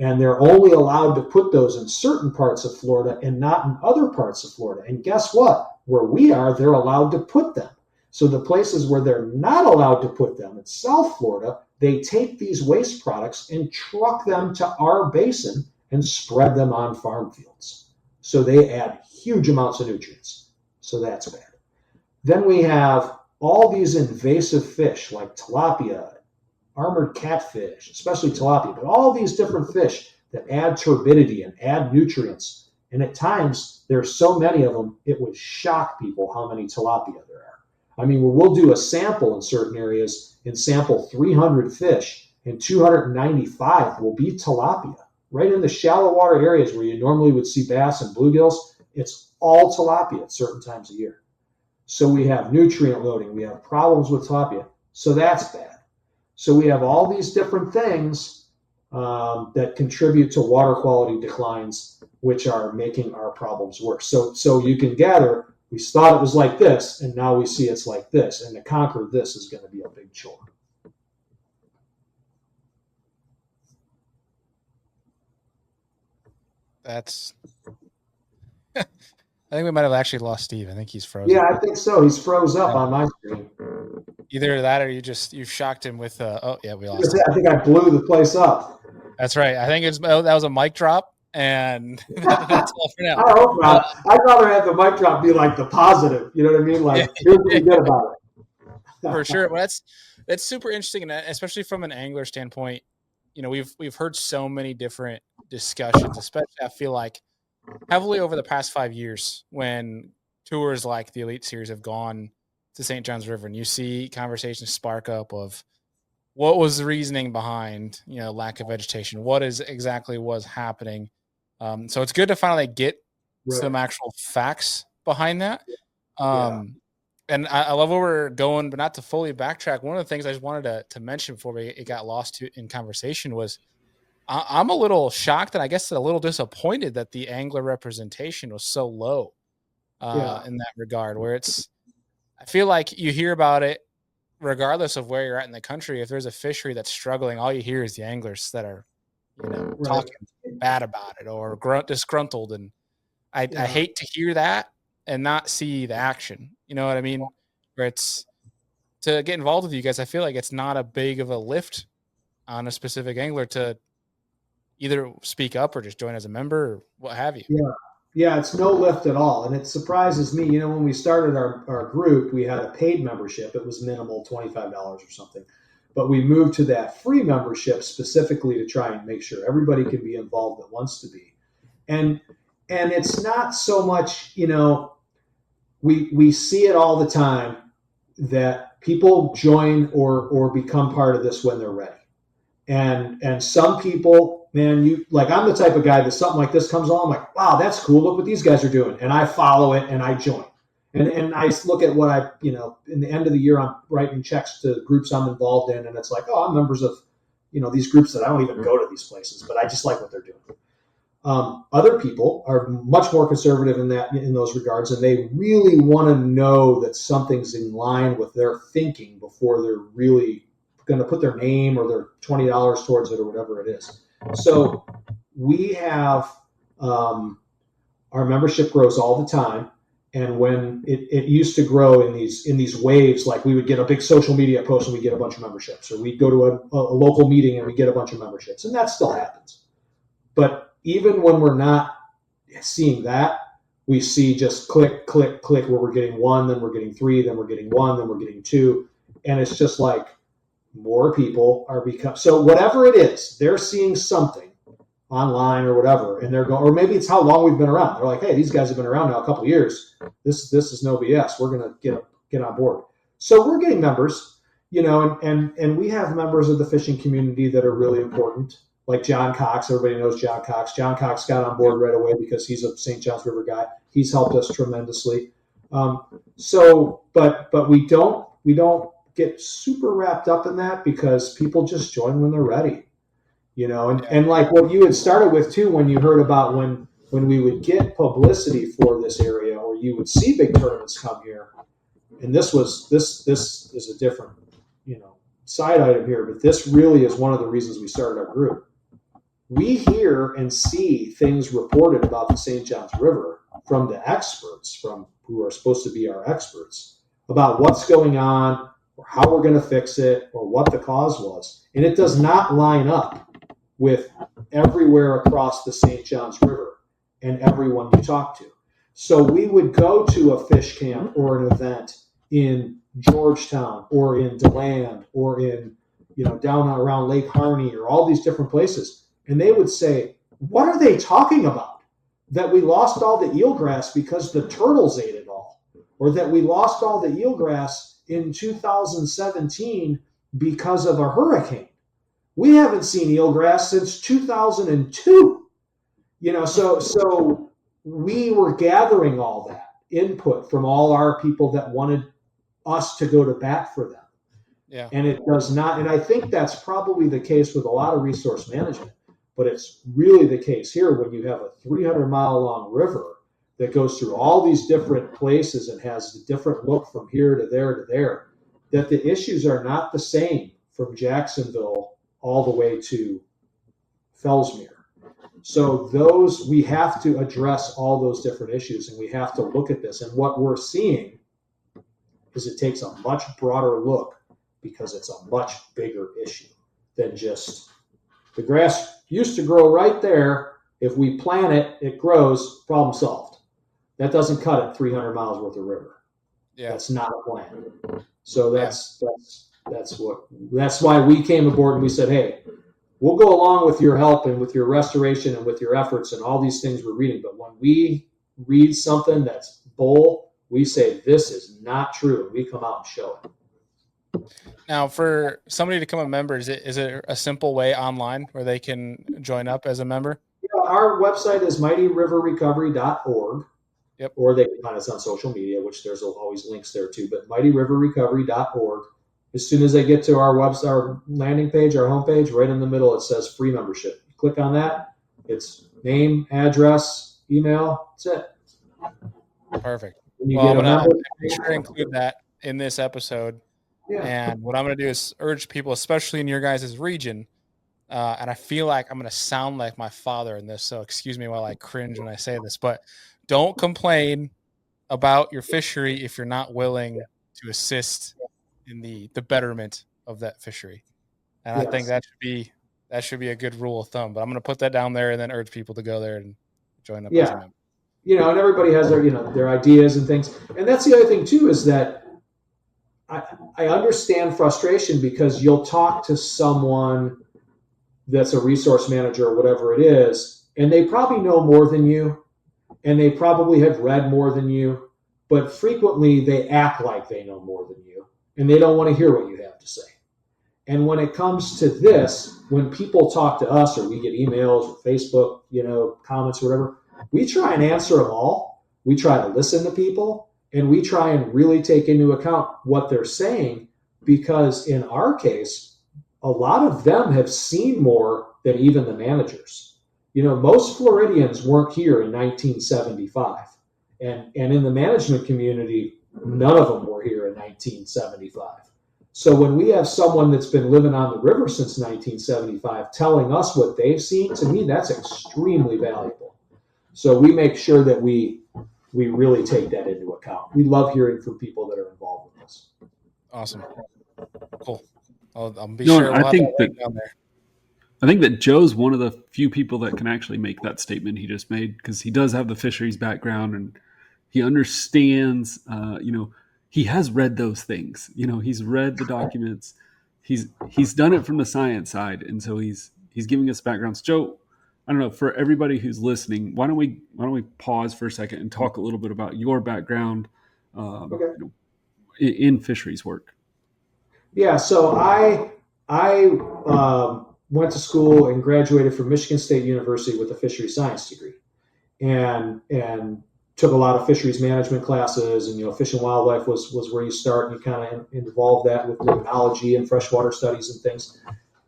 And they're only allowed to put those in certain parts of Florida and not in other parts of Florida. And guess what? Where we are, they're allowed to put them. So the places where they're not allowed to put them in South Florida, they take these waste products and truck them to our basin and spread them on farm fields. So they add huge amounts of nutrients. So that's bad. Then we have all these invasive fish like tilapia, armored catfish, especially tilapia, but all these different fish that add turbidity and add nutrients. And at times, there's so many of them, it would shock people how many tilapia there are. I mean, we'll do a sample in certain areas and sample 300 fish, and 295 will be tilapia. Right in the shallow water areas where you normally would see bass and bluegills, it's all tilapia at certain times of year. So we have nutrient loading, we have problems with tilapia, so that's bad. So we have all these different things that contribute to water quality declines, which are making our problems worse. So you can gather, we thought it was like this, and now we see it's like this. And to conquer this is going to be a big chore. That's. I think we might have actually lost Steve. I think he's frozen. Yeah, I think so. He's froze up on my screen. Either that or you've shocked him with. Oh yeah, we lost him. I think I blew the place up. That's right. I think that was a mic drop, and that's all for now. I hope not. I'd rather have the mic drop be like the positive. You know what I mean? Like, here's what we get about it. For sure. Well, that's super interesting, and especially from an angler standpoint. We've heard so many different discussions, especially I feel like heavily over the past 5 years when tours like the Elite Series have gone to St. Johns River, and you see conversations spark up of what was the reasoning behind, lack of vegetation, what is exactly was happening. So it's good to finally get some actual facts behind that. And I love where we're going, but not to fully backtrack. One of the things I just wanted to mention before it got lost in conversation was I'm a little shocked and I guess a little disappointed that the angler representation was so low in that regard, where I feel like you hear about it regardless of where you're at in the country. If there's a fishery that's struggling, all you hear is the anglers that are, talking bad about it or disgruntled. And I hate to hear that and not see the action. You know what I mean? Where it's to get involved with you guys, I feel like it's not a big of a lift on a specific angler to either speak up or just join as a member or what have you. Yeah, it's no lift at all. And it surprises me. When we started our group, we had a paid membership. It was minimal, $25 or something. But we moved to that free membership specifically to try and make sure everybody can be involved that wants to be. And it's not so much, we see it all the time that people join or become part of this when they're ready. And some people, man, I'm the type of guy that something like this comes along, I'm like, wow, that's cool. Look what these guys are doing. And I follow it and I join. And I look at what in the end of the year, I'm writing checks to groups I'm involved in. And it's like, oh, I'm members of, these groups that I don't even go to these places, but I just like what they're doing. Other people are much more conservative in those regards, and they really want to know that something's in line with their thinking before they're really going to put their name or their $20 towards it or whatever it is. So we have our membership grows all the time, and when it used to grow in these waves, like we would get a big social media post and we get a bunch of memberships, or we'd go to a local meeting and we get a bunch of memberships, and that still happens. But even when we're not seeing that, we see just click, click, click, where we're getting one, then we're getting three, then we're getting one, then we're getting two. And it's just like, more people are so whatever it is, they're seeing something online or whatever, and they're going, or maybe it's how long we've been around. They're like, hey, these guys have been around now a couple of years. This is no BS. We're going to get on board. So we're getting members, and we have members of the fishing community that are really important, like John Cox. Everybody knows John Cox. John Cox got on board right away because he's a St. Johns River guy. He's helped us tremendously. But we don't get super wrapped up in that because people just join when they're ready, and like what you had started with too, when you heard about when we would get publicity for this area, or you would see big tournaments come here. And this is a different, side item here, but this really is one of the reasons we started our group. We hear and see things reported about the St. Johns River from the experts, from who are supposed to be our experts, about what's going on, or how we're going to fix it, or what the cause was. And it does not line up with everywhere across the St. Johns River and everyone you talk to. So we would go to a fish camp or an event in Georgetown or in DeLand or in, down around Lake Harney or all these different places. And they would say, what are they talking about? That we lost all the eelgrass because the turtles ate it all, or that we lost all the eelgrass in 2017 because of a hurricane. We haven't seen eelgrass since 2002. So we were gathering all that input from all our people that wanted us to go to bat for them. Yeah. And it does not, and I think that's probably the case with a lot of resource management, but it's really the case here when you have a 300-mile long river that goes through all these different places and has a different look from here to there, that the issues are not the same from Jacksonville all the way to Fellsmere. So we have to address all those different issues, and we have to look at this. And what we're seeing is it takes a much broader look because it's a much bigger issue than just the grass used to grow right there. If we plant it, it grows, problem solved. That doesn't cut it 300 miles worth of river. Yeah. That's not a plan. So that's why we came aboard and we said, hey, we'll go along with your help and with your restoration and with your efforts and all these things we're reading. But when we read something that's bull, we say, this is not true. And we come out and show it. Now, for somebody to become a member, is it a simple way online where they can join up as a member? Yeah, our website is mightyriverrecovery.org. Yep. Or they can find us on social media, which there's always links there too. But mightyriverrecovery.org. As soon as they get to our website, our landing page, our homepage, right in the middle, it says free membership. Click on that. It's name, address, email. That's it. Perfect. Well, I'm going to make sure to include that in this episode. Yeah. And what I'm going to do is urge people, especially in your guys' region, and I feel like I'm going to sound like my father in this, so excuse me while I cringe when I say this, but don't complain about your fishery if you're not willing to assist in the betterment of that fishery. And I think that should be a good rule of thumb. But I'm going to put that down there and then urge people to go there and join up as a member. And everybody has their ideas and things. And that's the other thing too, is that I understand frustration because you'll talk to someone that's a resource manager or whatever it is, and they probably know more than you, and they probably have read more than you, but frequently they act like they know more than you, and they don't want to hear what you have to say. And when it comes to this, when people talk to us or we get emails or Facebook, comments or whatever, we try and answer them all. We try to listen to people, and we try and really take into account what they're saying, because in our case, a lot of them have seen more than even the managers. Most Floridians weren't here in 1975. And in the management community, none of them were here in 1975. So when we have someone that's been living on the river since 1975 telling us what they've seen, to me, that's extremely valuable. So we make sure that we really take that into account. We love hearing from people that are involved with us. Awesome. Cool. I'll be sure. I think that Joe's one of the few people that can actually make that statement he just made, because he does have the fisheries background and he understands, he has read those things. He's read the documents. he's done it from the science side, and so he's giving us backgrounds. Joe, I don't know, for everybody who's listening, why don't we pause for a second and talk a little bit about your background Okay. In fisheries work? Yeah. So I went to school and graduated from Michigan State University with a fishery science degree, and took a lot of fisheries management classes. And fish and wildlife was where you start. And you kind of involve that with biology and freshwater studies and things.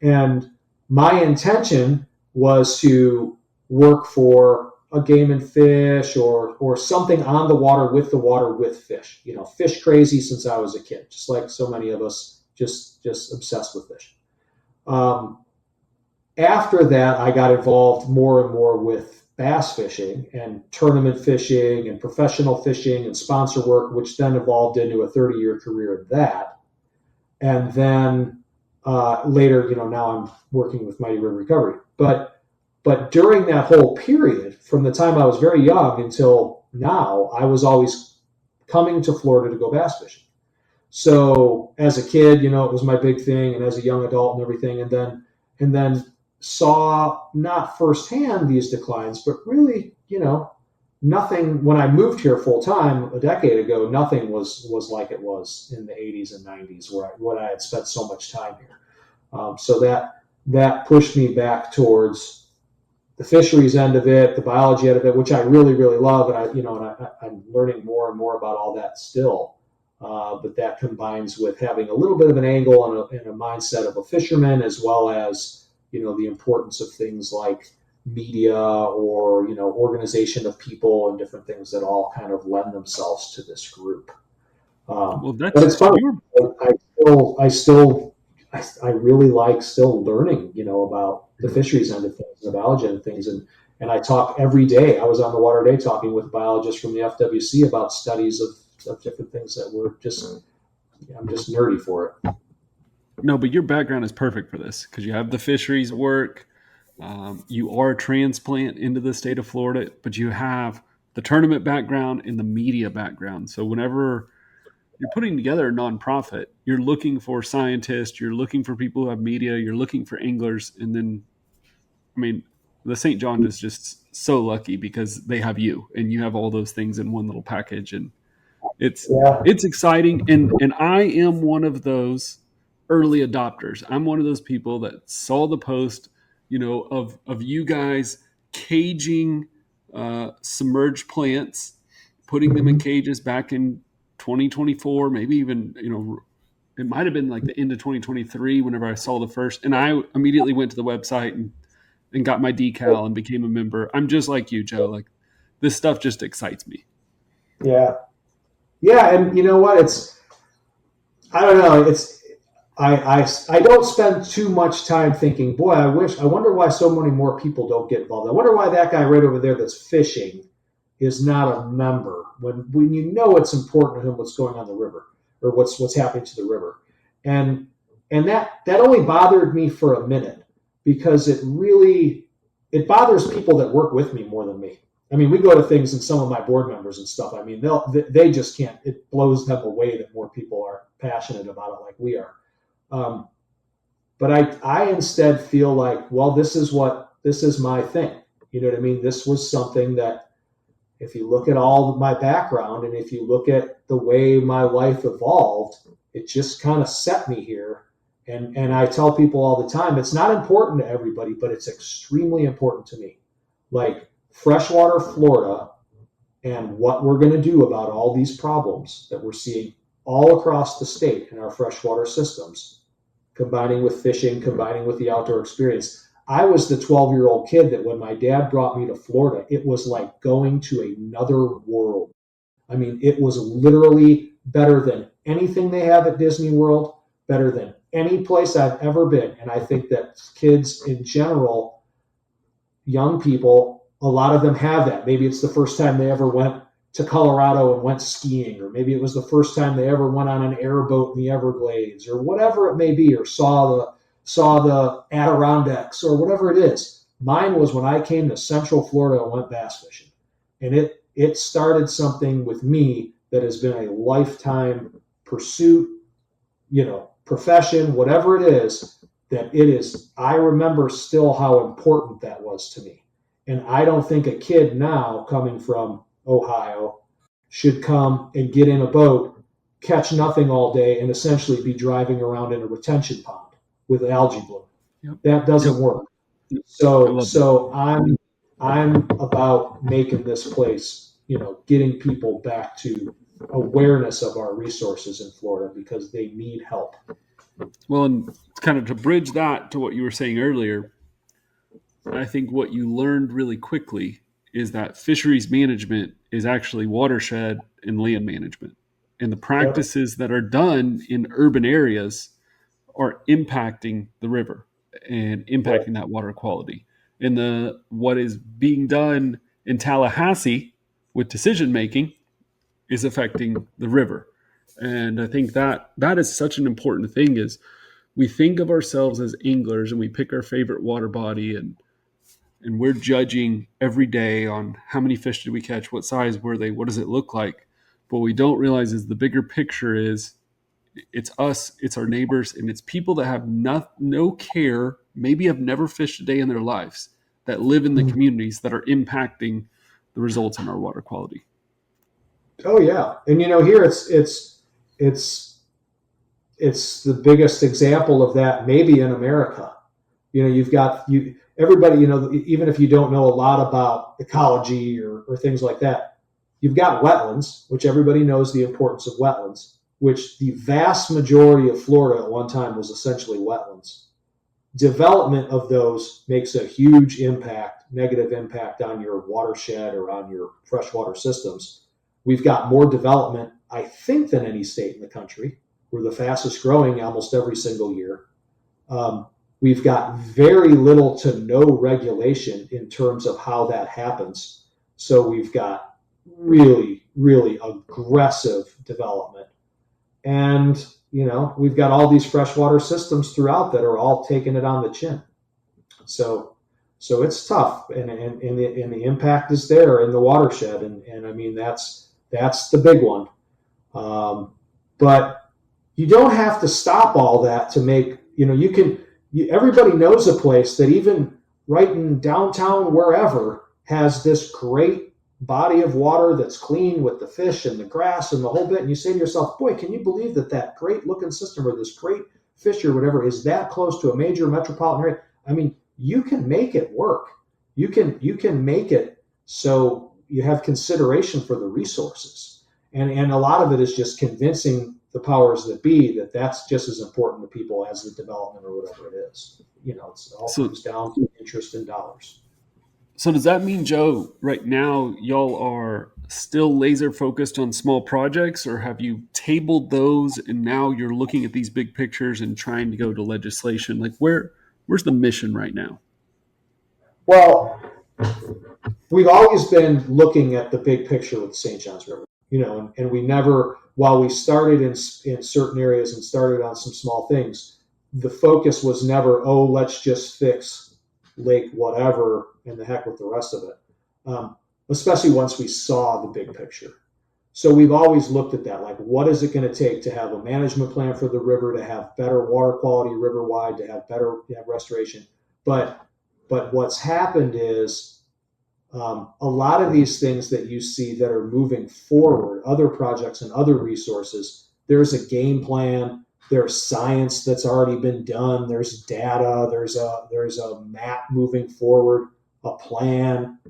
And my intention was to work for a game and fish or something on the water with fish. Fish crazy since I was a kid, just like so many of us, just obsessed with fish. After that, I got involved more and more with bass fishing and tournament fishing and professional fishing and sponsor work, which then evolved into a 30-year career in that. And then later, now I'm working with Mighty River Recovery. But during that whole period, from the time I was very young until now, I was always coming to Florida to go bass fishing. So as a kid, it was my big thing, and as a young adult and everything, and then saw not firsthand these declines, but really, nothing. When I moved here full time a decade ago, nothing was like it was in the 80s and 90s, when I had spent so much time here. So that pushed me back towards the fisheries end of it, the biology end of it, which I really, really love, and I'm learning more and more about all that still. But that combines with having a little bit of an angle and a mindset of a fisherman, as well as the importance of things like media or organization of people and different things that all kind of lend themselves to this group. Well, but it's fun. I really like still learning, about the fisheries end of things, the biology end of things, and I talk every day. I was on the water day talking with biologists from the FWC about studies of different things that I'm just nerdy for it. No, but your background is perfect for this because you have the fisheries work. You are a transplant into the state of Florida, but you have the tournament background and the media background. So whenever you're putting together a nonprofit, you're looking for scientists, you're looking for people who have media, you're looking for anglers. And then, the St. John is just so lucky because they have you and you have all those things in one little package. And it's exciting. And I am one of those early adopters. I'm one of those people that saw the post, of you guys caging submerged plants, putting them in cages back in 2024, maybe even, it might have been like the end of 2023 whenever I saw the first. And I immediately went to the website and got my decal and became a member. I'm just like you, Joe. Like, this stuff just excites me. Yeah. Yeah. And you know what? I don't know. I don't spend too much time thinking, boy, I wonder why so many more people don't get involved. I wonder why that guy right over there that's fishing is not a member when it's important to him what's going on the river or what's happening to the river. And that only bothered me for a minute because it bothers people that work with me more than me. We go to things and some of my board members and stuff. They just can't. It blows them away that more people are passionate about it like we are. But I instead feel like, well, this is my thing. You know what I mean? This was something that, if you look at all of my background and if you look at the way my life evolved, it just kind of set me here. And I tell people all the time, it's not important to everybody, but it's extremely important to me. Like freshwater Florida and what we're going to do about all these problems that we're seeing all across the state in our freshwater systems, combining with fishing, combining with the outdoor experience. I was the 12-year-old kid that when my dad brought me to Florida, it was like going to another world. It was literally better than anything they have at Disney World, better than any place I've ever been. And I think that kids in general, young people, a lot of them have that. Maybe it's the first time they ever went to Colorado and went skiing, or maybe it was the first time they ever went on an airboat in the Everglades, or whatever it may be, or saw the Adirondacks, or whatever it is. Mine was when I came to Central Florida and went bass fishing, and it started something with me that has been a lifetime pursuit, profession, whatever it is, that it is, I remember still how important that was to me. And I don't think a kid now coming from Ohio should come and get in a boat, catch nothing all day, and essentially be driving around in a retention pond with algae bloom. Yep. That doesn't work. So I'm about making this place, getting people back to awareness of our resources in Florida because they need help. Well, and kind of to bridge that to what you were saying earlier, I think what you learned really quickly is that fisheries management is actually watershed and land management. And the practices that are done in urban areas are impacting the river and impacting that water quality. And what is being done in Tallahassee with decision making is affecting the river. And I think that is such an important thing is we think of ourselves as anglers and we pick our favorite water body and we're judging every day on how many fish did we catch, what size were they, what does it look like. But what we don't realize is the bigger picture is it's us, it's our neighbors, and it's people that have no care, maybe have never fished a day in their lives, that live in the communities that are impacting the results in our water quality. Oh yeah, and here it's the biggest example of that maybe in America. You've got everybody. Even if you don't know a lot about ecology or things like that, you've got wetlands, which everybody knows the importance of wetlands. Which the vast majority of Florida at one time was essentially wetlands. Development of those makes a huge negative impact on your watershed or on your freshwater systems. We've got more development, I think, than any state in the country. We're the fastest growing almost every single year. We've got very little to no regulation in terms of how that happens. So we've got really, really aggressive development. And, we've got all these freshwater systems throughout that are all taking it on the chin. So it's tough, and the impact is there in the watershed, and I mean that's the big one. But you don't have to stop all that to make everybody knows a place that even right in downtown wherever has this great body of water that's clean with the fish and the grass and the whole bit, and you say to yourself, boy, can you believe that great looking system or this great fish or whatever is that close to a major metropolitan area? I mean, you can make it work. You can make it so you have consideration for the resources, and a lot of it is just convincing the powers that be that that's just as important to people as the development or whatever it is. It's all comes down to interest in dollars. So does that mean, Joe, right now y'all are still laser focused on small projects, or have you tabled those and now you're looking at these big pictures and trying to go to legislation? Like where's the mission right now? Well, we've always been looking at the big picture with the St. Johns River, and we never, while we started in certain areas and started on some small things, the focus was never, let's just fix lake whatever and the heck with the rest of it, especially once we saw the big picture. So we've always looked at that, like what is it going to take to have a management plan for the river, to have better water quality river-wide, to have restoration. But what's happened is a lot of these things that you see that are moving forward, other projects and other resources, there's a game plan. There's science that's already been done. There's data. There's a map moving forward, a plan.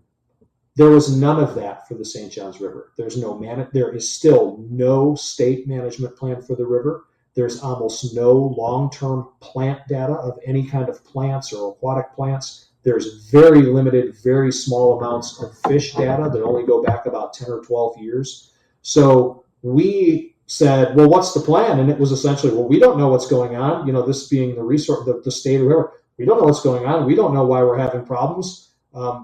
There was none of that for the St. Johns River. There is still no state management plan for the river. There's almost no long-term plant data of any kind of plants or aquatic plants. There's very limited, very small amounts of fish data that only go back about 10 or 12 years. So we said, well, what's the plan? And it was essentially, well, we don't know what's going on. This being the resource, the state of the river, we don't know what's going on. We don't know why we're having problems.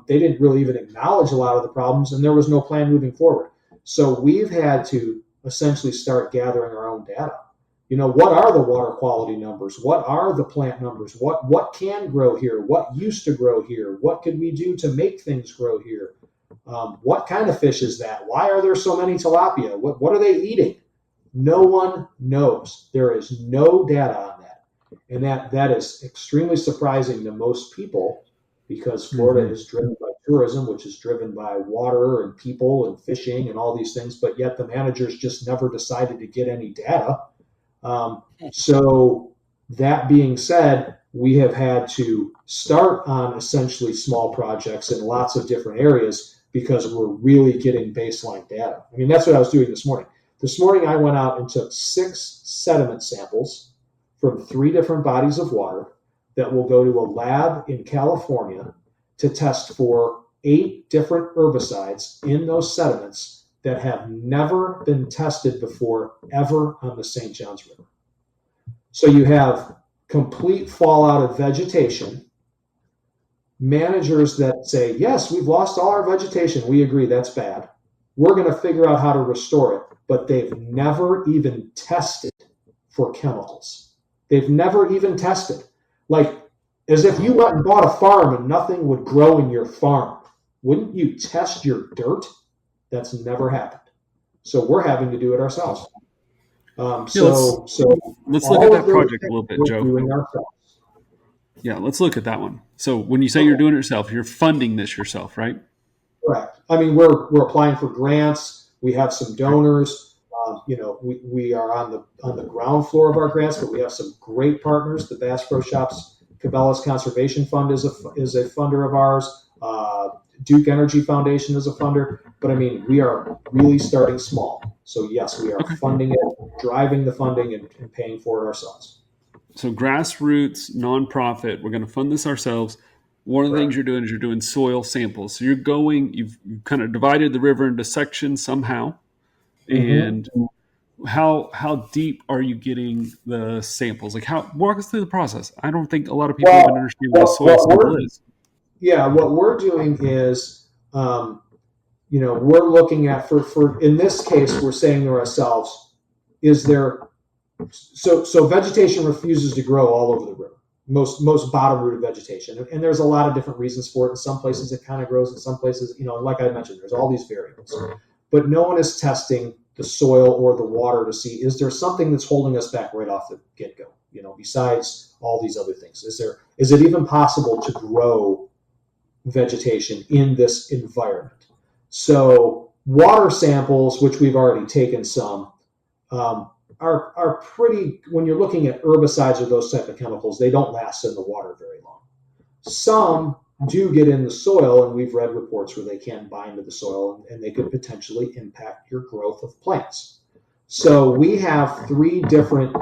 They didn't really even acknowledge a lot of the problems, and there was no plan moving forward. So we've had to essentially start gathering our own data. What are the water quality numbers? What are the plant numbers? What can grow here? What used to grow here? What could we do to make things grow here? What kind of fish is that? Why are there so many tilapia? What are they eating? No one knows. There is no data on that. And that is extremely surprising to most people because Florida is driven by tourism, which is driven by water and people and fishing and all these things, but yet the managers just never decided to get any data. So that being said, we have had to start on essentially small projects in lots of different areas because we're really getting baseline data. I mean, that's what I was doing this morning. This morning, I went out and took 6 sediment samples from 3 different bodies of water that will go to a lab in California to test for 8 different herbicides in those sediments that have never been tested before ever on the St. Johns River. So you have complete fallout of vegetation, managers that say, yes, we've lost all our vegetation. We agree that's bad. We're going to figure out how to restore it. But they've never even tested for chemicals. They've never even tested. Like, as if you went and bought a farm and nothing would grow in your farm. Wouldn't you test your dirt? That's never happened. So we're having to do it ourselves. Let's look at that project a little bit, Joe. Yeah, let's look at that one. So when you say you're doing it yourself, you're funding this yourself, right? Correct. I mean, we're applying for grants. We have some donors. We are on the ground floor of our grants, but we have some great partners. The Bass Pro Shops Cabela's Conservation Fund is a funder of ours. Duke Energy Foundation is a funder. But I mean, we are really starting small. So yes, we are funding it, driving the funding, and paying for it ourselves. So grassroots, nonprofit, we're going to fund this ourselves. One of the things you're doing is you're doing soil samples. So you've kind of divided the river into sections somehow. And how deep are you getting the samples? Like, walk us through the process. I don't think a lot of people even understand what a soil sample is. Yeah, what we're doing is, we're looking at for in this case, we're saying to ourselves, is there so vegetation refuses to grow all over the river. Most bottom rooted vegetation, and there's a lot of different reasons for it. In some places, it kind of grows. In some places, like I mentioned, there's all these variables. But no one is testing the soil or the water to see, is there something that's holding us back right off the get-go, besides all these other things? Is it even possible to grow vegetation in this environment? So water samples, which we've already taken some, are pretty, when you're looking at herbicides or those type of chemicals, they don't last in the water very long. Some do get in the soil, and we've read reports where they can bind to the soil and they could potentially impact your growth of plants. So we have 3 different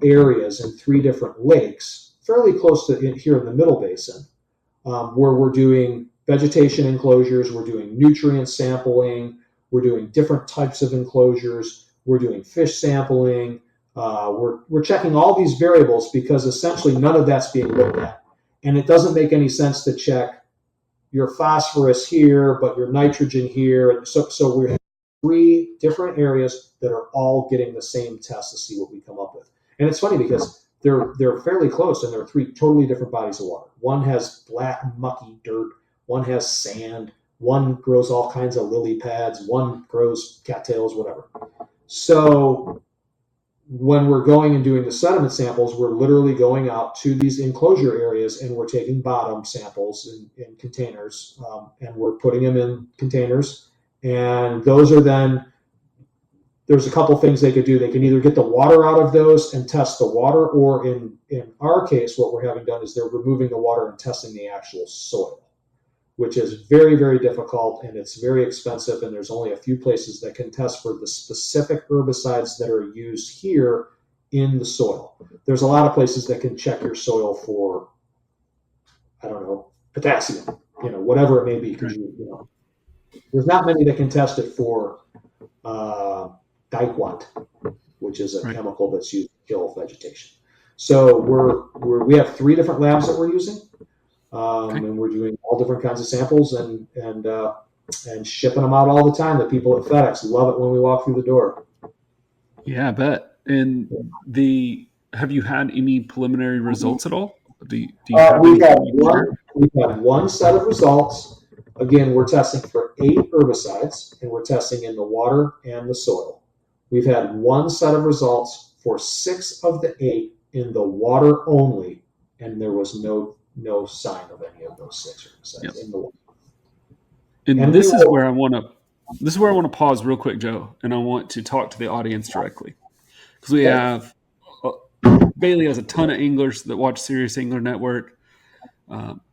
areas and 3 different lakes, fairly close to here in the Middle Basin, where we're doing vegetation enclosures, we're doing nutrient sampling, we're doing different types of enclosures, we're doing fish sampling, we're checking all these variables because essentially none of that's being looked at. And it doesn't make any sense to check your phosphorus here, but your nitrogen here. So we have 3 different areas that are all getting the same test to see what we come up with. And it's funny because they're fairly close, and they're 3 totally different bodies of water. One has black, mucky dirt. One has sand. One grows all kinds of lily pads. One grows cattails, whatever. So when we're going and doing the sediment samples, we're literally going out to these enclosure areas and we're taking bottom samples in containers, and we're putting them in containers. And those are then, there's a couple things they could do. They can either get the water out of those and test the water, or in our case, what we're having done is they're removing the water and testing the actual soil, which is very, very difficult, and it's very expensive, and there's only a few places that can test for the specific herbicides that are used here in the soil. There's a lot of places that can check your soil for, I don't know, potassium, whatever it may be, because there's not many that can test it for dicot, which is a chemical that's used to kill vegetation. So we have 3 different labs that we're using. And we're doing all different kinds of samples and shipping them out all the time. The people at FedEx love it when we walk through the door. Yeah, I bet. And have you had any preliminary results at all? We've had one set of results. Again, we're testing for 8 herbicides, and we're testing in the water and the soil. We've had one set of results for 6 of the 8 in the water only, and there was no sign of any of those 6 herbicides in the water. And this is where I want to pause real quick, Joe, and I want to talk to the audience directly, because we have Bailey has a ton of anglers that watch Serious Angler Network.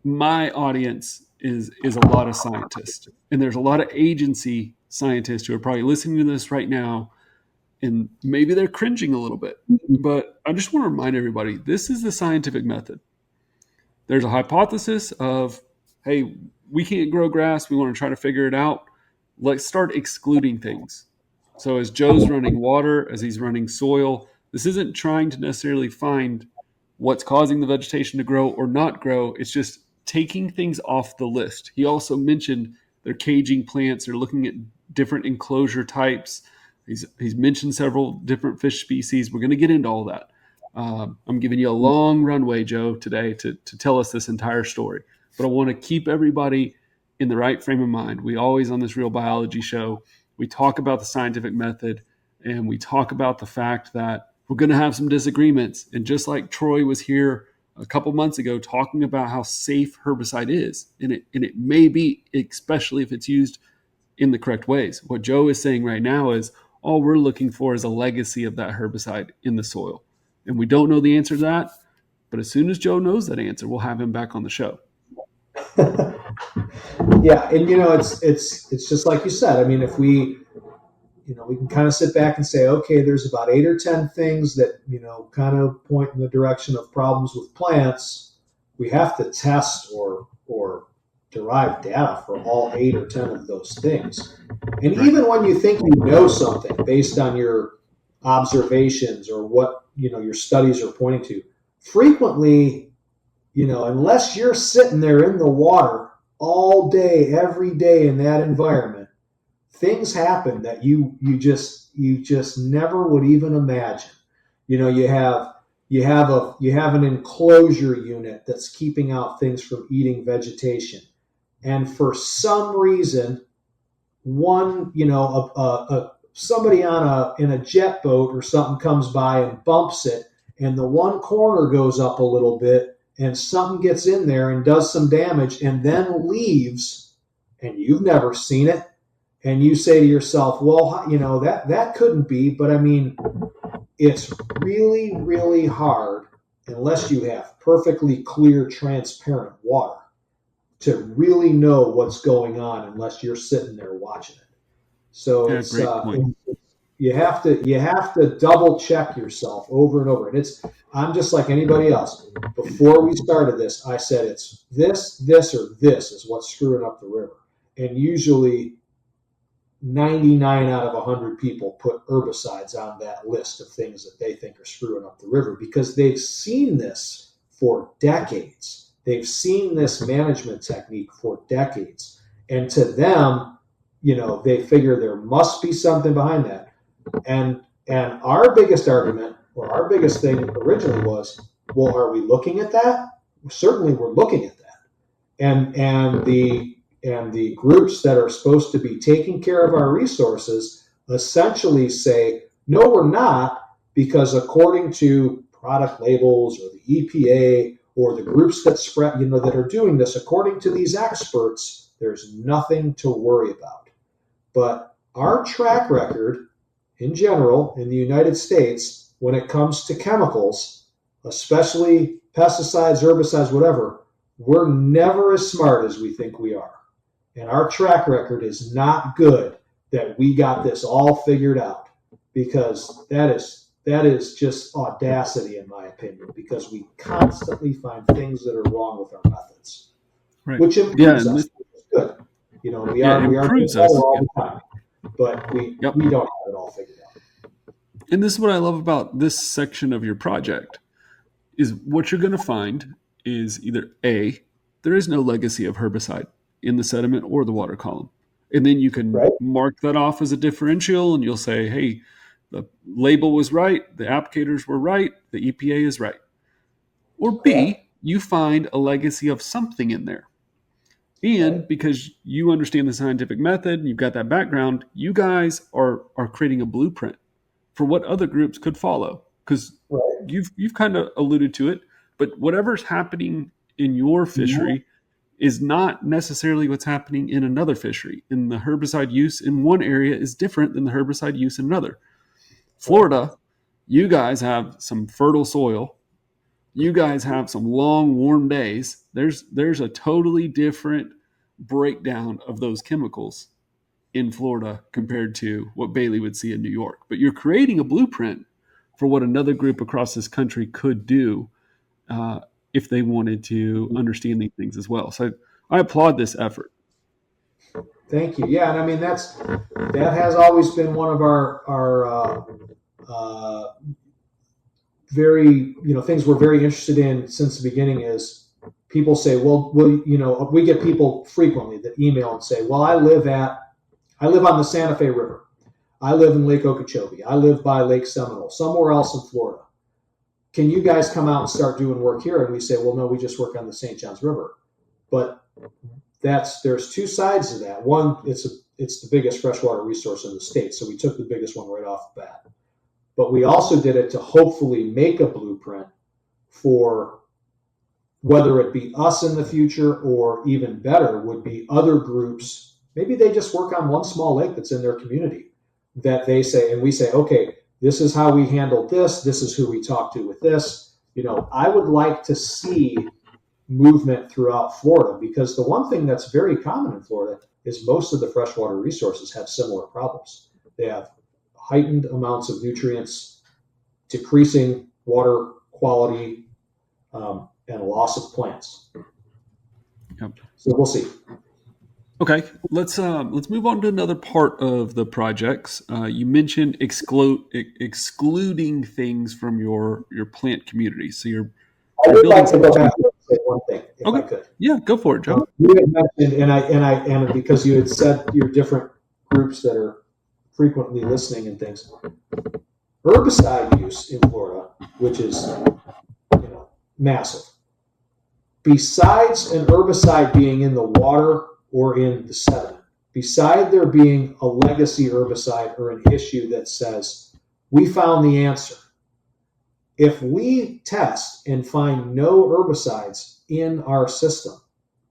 My audience is a lot of scientists, and there's a lot of agency scientists who are probably listening to this right now, and maybe they're cringing a little bit. But I just want to remind everybody, this is the scientific method. There's a hypothesis of, hey, we can't grow grass. We want to try to figure it out. Let's start excluding things. So as Joe's running water, as he's running soil, this isn't trying to necessarily find what's causing the vegetation to grow or not grow. It's just taking things off the list. He also mentioned they're caging plants. They're looking at different enclosure types. He's mentioned several different fish species. We're going to get into all that. I'm giving you a long runway, Joe, today to tell us this entire story. But I want to keep everybody in the right frame of mind. We always, on this Real Biology show, we talk about the scientific method, and we talk about the fact that we're going to have some disagreements. And just like Troy was here a couple months ago talking about how safe herbicide is, and it may be, especially if it's used in the correct ways. What Joe is saying right now is all we're looking for is a legacy of that herbicide in the soil. And we don't know the answer to that, but as soon as Joe knows that answer, we'll have him back on the show. Yeah, and it's just like you said. I mean, if we can kind of sit back and say, okay, there's about 8 or 10 things that kind of point in the direction of problems with plants. We have to test or derive data for all 8 or 10 of those things. And even when you think you know something based on your observations or what your studies are pointing to, frequently, unless you're sitting there in the water all day, every day in that environment, things happen that you just never would even imagine. You have an enclosure unit that's keeping out things from eating vegetation, and for some reason, somebody in a jet boat or something comes by and bumps it, and the one corner goes up a little bit, and something gets in there and does some damage, and then leaves, and you've never seen it, and you say to yourself, well, that couldn't be. But I mean, it's really, really hard, unless you have perfectly clear, transparent water, to really know what's going on unless you're sitting there watching it. So you have to double check yourself over and over. And I'm just like anybody else. Before we started this, I said it's this, or this is what's screwing up the river. And usually 99 out of 100 people put herbicides on that list of things that they think are screwing up the river, because they've seen this for decades. They've seen this management technique for decades. And to them, they figure there must be something behind that. And our biggest argument, or our biggest thing originally was, well, are we looking at that? Certainly we're looking at that. And the groups that are supposed to be taking care of our resources essentially say, no, we're not, because according to product labels or the EPA or the groups that that are doing this, according to these experts, there's nothing to worry about. But our track record in general in the United States, when it comes to chemicals, especially pesticides, herbicides, whatever, we're never as smart as we think we are. And our track record is not good that we got this all figured out, because that is just audacity, in my opinion, because we constantly find things that are wrong with our methods, right, which improves us. It's good. We are improves better us all the time, but we don't have it all figured out. And this is what I love about this section of your project, is what you're going to find is either A, there is no legacy of herbicide in the sediment or the water column. And then you can mark that off as a differential, and you'll say, hey, the label was right, the applicators were right, the EPA is right. Or B, you find a legacy of something in there. And because you understand the scientific method and you've got that background, you guys are creating a blueprint. for what other groups could follow. Because Right. you've kind of alluded to it, but whatever's happening in your fishery is not necessarily what's happening in another fishery. And the herbicide use in one area is different than the herbicide use in another. Florida, you guys have some fertile soil. You guys have some long, warm days. There's a totally different breakdown of those chemicals in Florida compared to what Bailey would see in New York. But you're creating a blueprint for what another group across this country could do if they wanted to understand these things as well. So I applaud this effort. Thank you. Yeah, and I mean that has always been one of our very things we're very interested in since the beginning. Is people say, well, we get people frequently that email and say, well, I live on the Santa Fe River. I live in Lake Okeechobee. I live by Lake Seminole, somewhere else in Florida. Can you guys come out and start doing work here? And we say, well, no, we just work on the St. Johns River. But there's two sides to that. One, it's the biggest freshwater resource in the state, so we took the biggest one right off the bat. But we also did it to hopefully make a blueprint for whether it be us in the future, or even better would be other groups. Maybe they just work on one small lake that's in their community that they say, and we say, okay, this is how we handled this. This is who we talked to with this. I would like to see movement throughout Florida, because the one thing that's very common in Florida is most of the freshwater resources have similar problems. They have heightened amounts of nutrients, decreasing water quality, and loss of plants. Yep. So we'll see. Okay, let's move on to another part of the projects. You mentioned excluding things from your plant community. So I would like to go back and say one thing, if I could. Yeah, go for it, Joe. You had mentioned, and because you had said your different groups that are frequently listening and things, herbicide use in Florida, which is massive. Besides an herbicide being in the water or in the sediment, beside there being a legacy herbicide or an issue that says, we found the answer. If we test and find no herbicides in our system,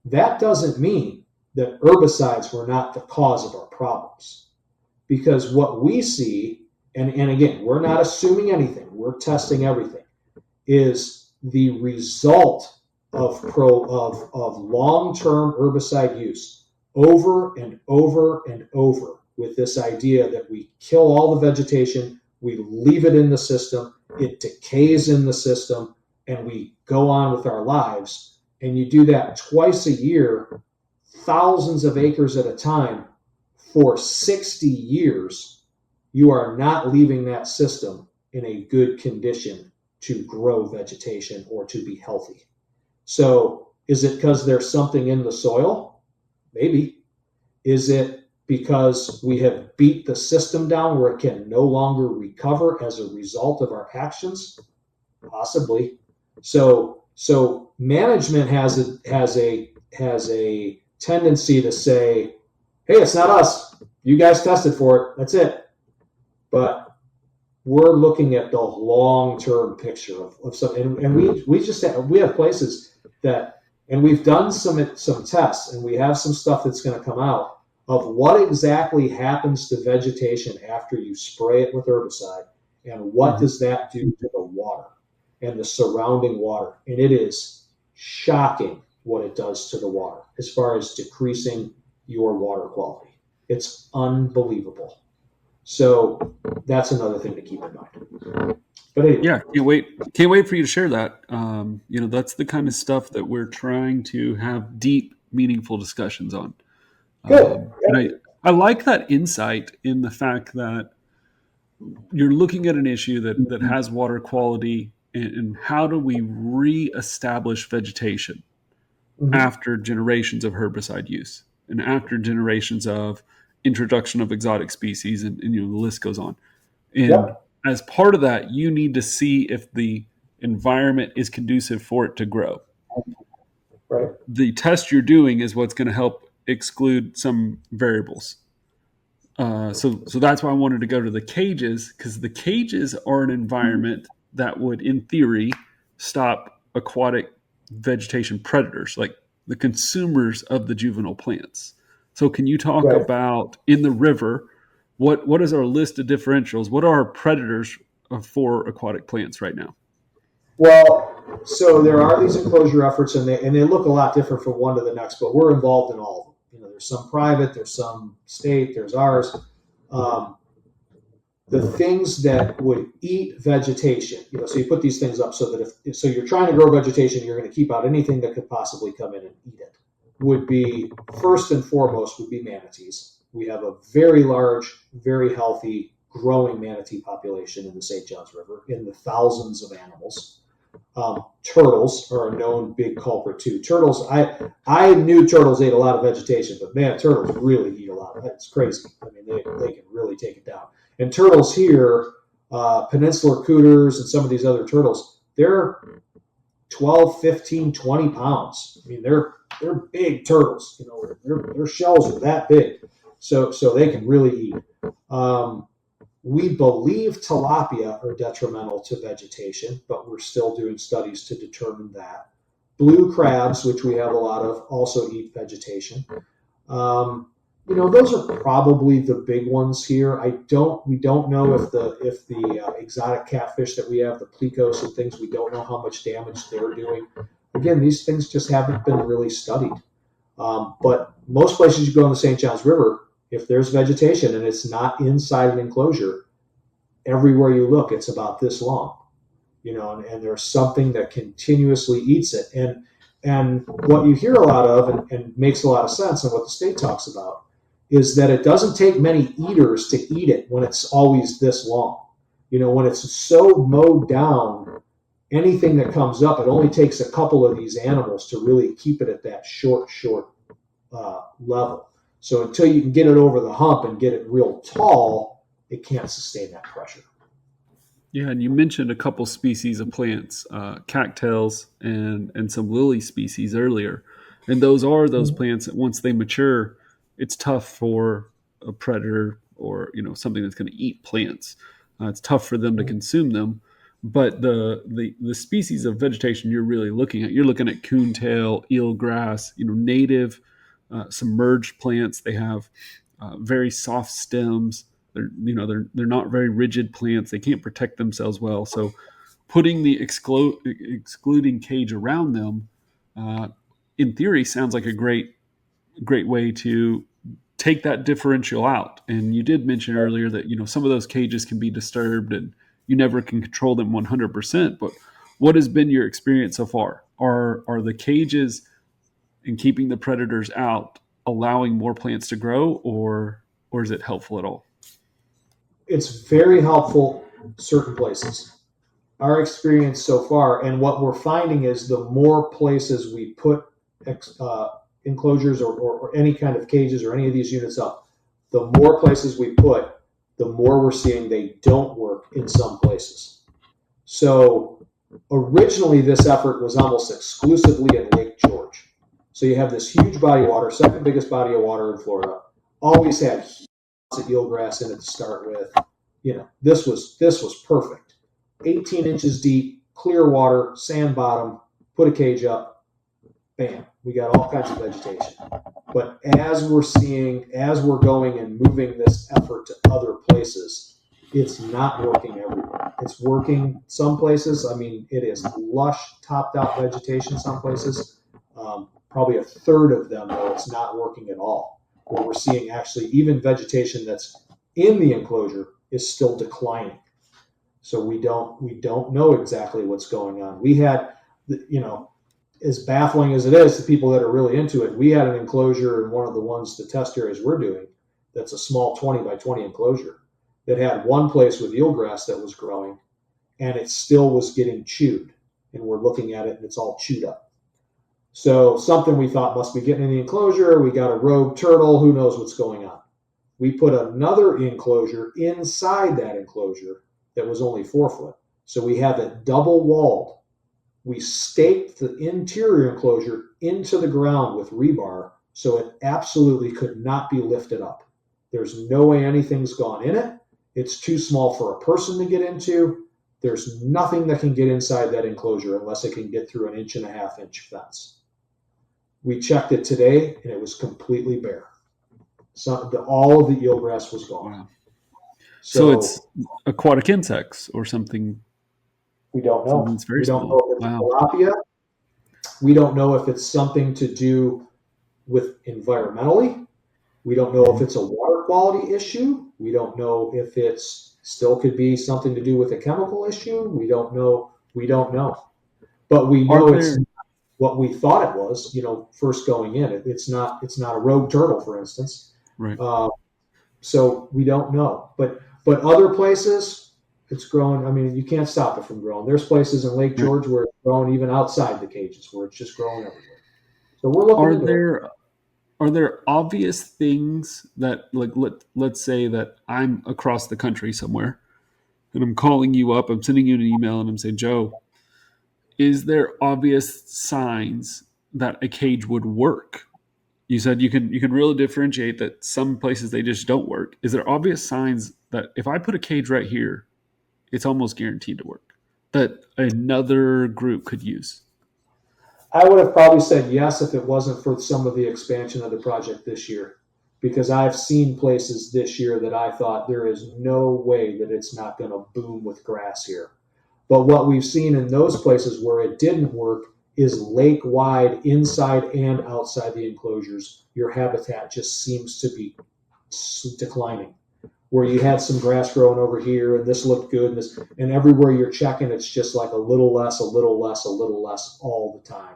that doesn't mean that herbicides were not the cause of our problems. Because what we see, and again, we're not assuming anything, we're testing everything, is the result of long-term herbicide use over and over and over, with this idea that we kill all the vegetation, we leave it in the system, it decays in the system, and we go on with our lives. And you do that twice a year, thousands of acres at a time, for 60 years, you are not leaving that system in a good condition to grow vegetation or to be healthy. So is it because there's something in the soil? Maybe. Is it because we have beat the system down where it can no longer recover as a result of our actions? Possibly. So management has a tendency to say, hey, it's not us. You guys tested for it. That's it. But we're looking at the long-term picture of something, and we have places that, and we've done some tests, and we have some stuff that's going to come out of what exactly happens to vegetation after you spray it with herbicide, and what does that do to the water and the surrounding water. And it is shocking what it does to the water as far as decreasing your water quality. It's unbelievable. So that's another thing to keep in mind. But anyway. Yeah, can't wait for you to share that. That's the kind of stuff that we're trying to have deep, meaningful discussions on. Good. And I like that insight in the fact that you're looking at an issue that has water quality, and how do we reestablish vegetation after generations of herbicide use and after generations of introduction of exotic species, and the list goes on. And as part of that, you need to see if the environment is conducive for it to grow. Right. The test you're doing is what's going to help exclude some variables. So that's why I wanted to go to the cages, because the cages are an environment that would, in theory, stop aquatic vegetation predators, like the consumers of the juvenile plants. So can you talk Right. about in the river, what is our list of differentials? What are our predators for aquatic plants right now? Well, so there are these enclosure efforts, and they look a lot different from one to the next, but we're involved in all of them. There's some private, there's some state, there's ours. Um, the things that would eat vegetation, so you put these things up so that so you're trying to grow vegetation, you're going to keep out anything that could possibly come in and eat it. Would be first and foremost would be manatees. We have a very large, very healthy, growing manatee population in the St. Johns River, in the thousands of animals. Turtles are a known big culprit too. Turtles, I knew turtles ate a lot of vegetation, but man, turtles really eat a lot of it. It's crazy. I mean, they can really take it down. And turtles here, peninsular cooters and some of these other turtles, they're 12, 15, 20 pounds. I mean, they're big turtles. Their shells are that big, so they can really eat. We believe tilapia are detrimental to vegetation, but we're still doing studies to determine that. Blue crabs, which we have a lot of, also eat vegetation. Those are probably the big ones here. We don't know if the exotic catfish that we have, the plecos and things, we don't know how much damage they're doing. Again, these things just haven't been really studied. But most places you go in the St. Johns River, if there's vegetation and it's not inside an enclosure, everywhere you look, it's about this long, and there's something that continuously eats it. And what you hear a lot of, and makes a lot of sense, and what the state talks about, is that it doesn't take many eaters to eat it when it's always this long. When it's so mowed down, anything that comes up, it only takes a couple of these animals to really keep it at that short level. So until you can get it over the hump and get it real tall, it can't sustain that pressure. Yeah, and you mentioned a couple species of plants, cattails and some lily species earlier, and those are those plants that once they mature, it's tough for a predator or something that's going to eat plants. It's tough for them to consume them. But the species of vegetation you're really looking at coontail, eelgrass, native submerged plants. They have very soft stems. They're not very rigid plants. They can't protect themselves well. So putting the excluding cage around them, in theory, sounds like a great way to take that differential out. And you did mention earlier that some of those cages can be disturbed and you never can control them 100%. But what has been your experience so far? Are the cages and keeping the predators out allowing more plants to grow, or is it helpful at all? It's very helpful in certain places. Our experience so far, and what we're finding, is the more places we put enclosures or any kind of cages or any of these units up, the more places we put, the more we're seeing they don't work in some places. So originally this effort was almost exclusively in Lake George. So you have this huge body of water, second biggest body of water in Florida, always had lots of eelgrass in it to start with. This was perfect. 18 inches deep, clear water, sand bottom, put a cage up, bam, we got all kinds of vegetation. But as we're going and moving this effort to other places, it's not working everywhere. It's working some places. I mean, it is lush, topped out vegetation some places. Probably a third of them, though, it's not working at all. Where we're seeing actually even vegetation that's in the enclosure is still declining. So we don't know exactly what's going on. We had, as baffling as it is to people that are really into it, we had an enclosure in one of the test areas we're doing, that's a small 20 by 20 enclosure, that had one place with eelgrass that was growing, and it still was getting chewed. And we're looking at it, and it's all chewed up. So something we thought must be getting in the enclosure. We got a rogue turtle. Who knows what's going on? We put another enclosure inside that enclosure that was only 4 foot. So we have it double walled. We staked the interior enclosure into the ground with rebar, so it absolutely could not be lifted up. There's no way anything's gone in it. It's too small for a person to get into. There's nothing that can get inside that enclosure unless it can get through an 1.5-inch fence. We checked it today, and it was completely bare. So all of the eelgrass was gone. Wow. So it's aquatic insects or something. We don't know. Something that's very We don't small. know if it's Wow. tilapia. We don't know if it's something to do with environmentally. We don't know if it's a water quality issue. We don't know if it's still could be something to do with a chemical issue. We don't know. We don't know. But we know it's what we thought it was, first going in. It's not a rogue turtle, for instance. Right. So we don't know. But other places, it's growing. I mean, you can't stop it from growing. There's places in Lake George where it's growing even outside the cages, where it's just growing everywhere. So we're looking. Are there obvious things that, like, let's say that I'm across the country somewhere and I'm calling you up, I'm sending you an email and I'm saying, Joe, is there obvious signs that a cage would work? You said you can really differentiate that some places they just don't work. Is there obvious signs that if I put a cage right here, it's almost guaranteed to work, that another group could use? I would have probably said yes if it wasn't for some of the expansion of the project this year, because I've seen places this year that I thought there is no way that it's not going to boom with grass here. But what we've seen in those places where it didn't work is lake-wide, inside and outside the enclosures, your habitat just seems to be declining. Where you had some grass growing over here and this looked good, and everywhere you're checking, it's just like a little less, a little less, a little less all the time.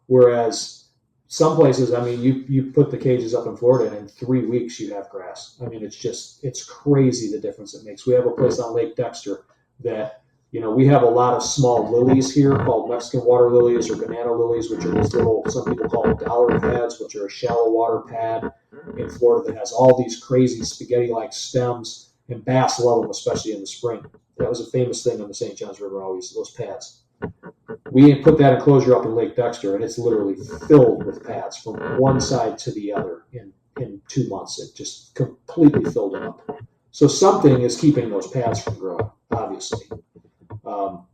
Whereas some places, I mean, you put the cages up in Florida and in 3 weeks you have grass. I mean, it's crazy the difference it makes. We have a place on Lake Dexter that, we have a lot of small lilies here called Mexican water lilies or banana lilies, which are these little, some people call them dollar pads, which are a shallow water pad in Florida that has all these crazy spaghetti-like stems, and bass love them, especially in the spring. That was a famous thing on the St. Johns River, always, those pads. We put that enclosure up in Lake Dexter, and it's literally filled with pads from one side to the other in 2 months. It just completely filled it up. So something is keeping those pads from growing, obviously,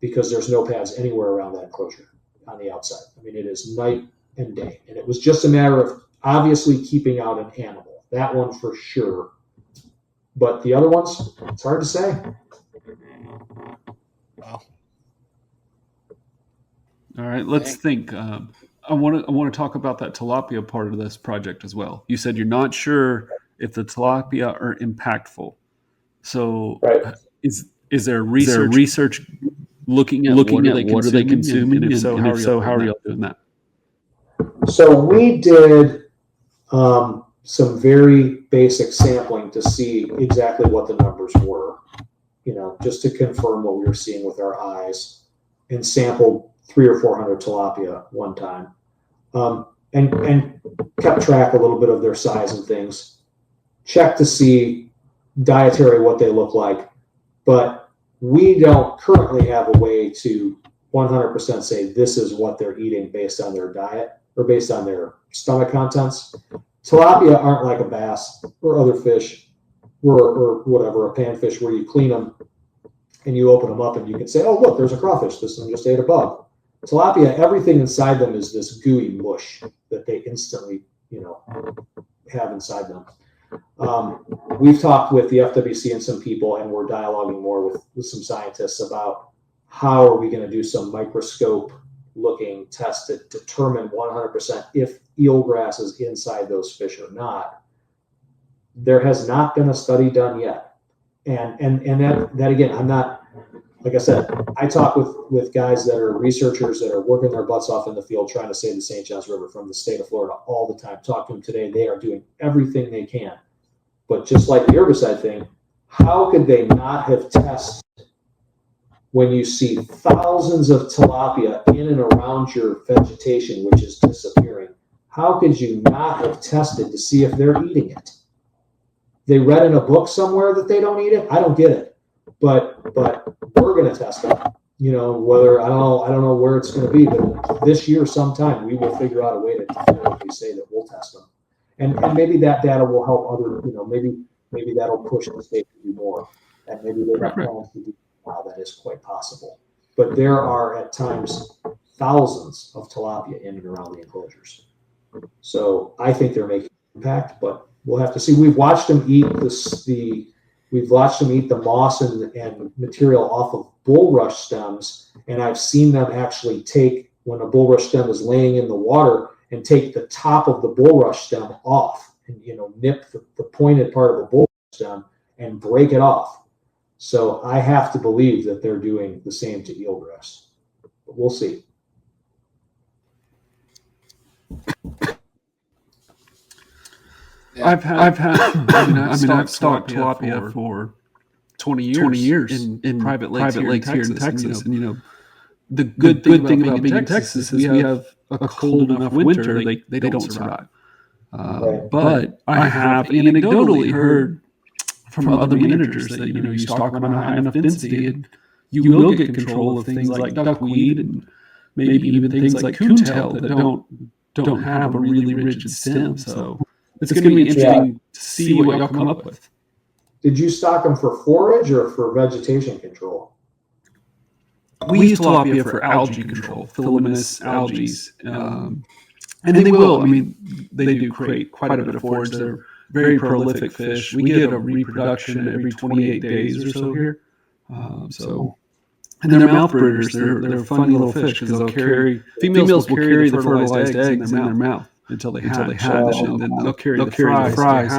because there's no pads anywhere around that enclosure on the outside. I mean, it is night and day. And it was just a matter of obviously keeping out an animal. That one for sure. But the other ones, it's hard to say. Wow. All right, let's think. I want to talk about that tilapia part of this project as well. You said you're not sure if the tilapia are impactful. So, right. Is there research looking at what are they consuming, and if so, how are y'all doing that? So we did some very basic sampling to see exactly what the numbers were, just to confirm what we were seeing with our eyes, and sampled 300 or 400 tilapia one time, and kept track a little bit of their size and things, checked to see dietary what they look like, but we don't currently have a way to 100% say this is what they're eating based on their diet or based on their stomach contents. Tilapia aren't like a bass or other fish or whatever, a panfish, where you clean them and you open them up and you can say, oh, look, there's a crawfish. This one just ate a bug. Tilapia, everything inside them is this gooey mush that they instantly, have inside them. We've talked with the FWC and some people, and we're dialoguing more with some scientists about how are we going to do some microscope looking tests to determine 100% if eelgrass is inside those fish or not. There has not been a study done yet. And that again, I'm not, like I said, I talk with guys that are researchers that are working their butts off in the field trying to save the St. Johns River from the state of Florida all the time. Talk to them today. They are doing everything they can. But just like the herbicide thing, how could they not have tested when you see thousands of tilapia in and around your vegetation, which is disappearing? How could you not have tested to see if they're eating it? They read in a book somewhere that they don't eat it. I don't get it, but we're going to test them. Whether I don't know where it's going to be, but this year sometime we will figure out a way to definitively say that we'll test them, and maybe that data will help other. Maybe maybe that'll push the state to do more. And maybe they have plans to do now. That is quite possible. But there are at times thousands of tilapia in and around the enclosures. So I think they're making an impact, but we'll have to see. We've watched them eat we've watched them eat the moss and material off of bulrush stems, and I've seen them actually take, when a bulrush stem is laying in the water, and take the top of the bulrush stem off and nip the pointed part of the bulrush stem and break it off. So I have to believe that they're doing the same to eelgrass, but we'll see. Yeah. I've stocked tilapia for 20 years in private lakes here in Texas. And the good thing about being in Texas is we have a cold enough winter they don't survive. But I have anecdotally heard from other managers that you stock them on a high enough density and you will get control of things like duckweed and maybe even things like coontail that don't have a really rigid stem. So it's going to be interesting to see what y'all come up with. Did you stock them for forage or for vegetation control? We use tilapia for algae control, filamentous algae. And they will. I mean, they do create quite a bit of forage. They're very prolific fish. We get a reproduction every 28 days or so here. And they're mouth breeders. They're funny little fish because females will carry the fertilized eggs in their mouth until they hatch, and then they'll carry the fries.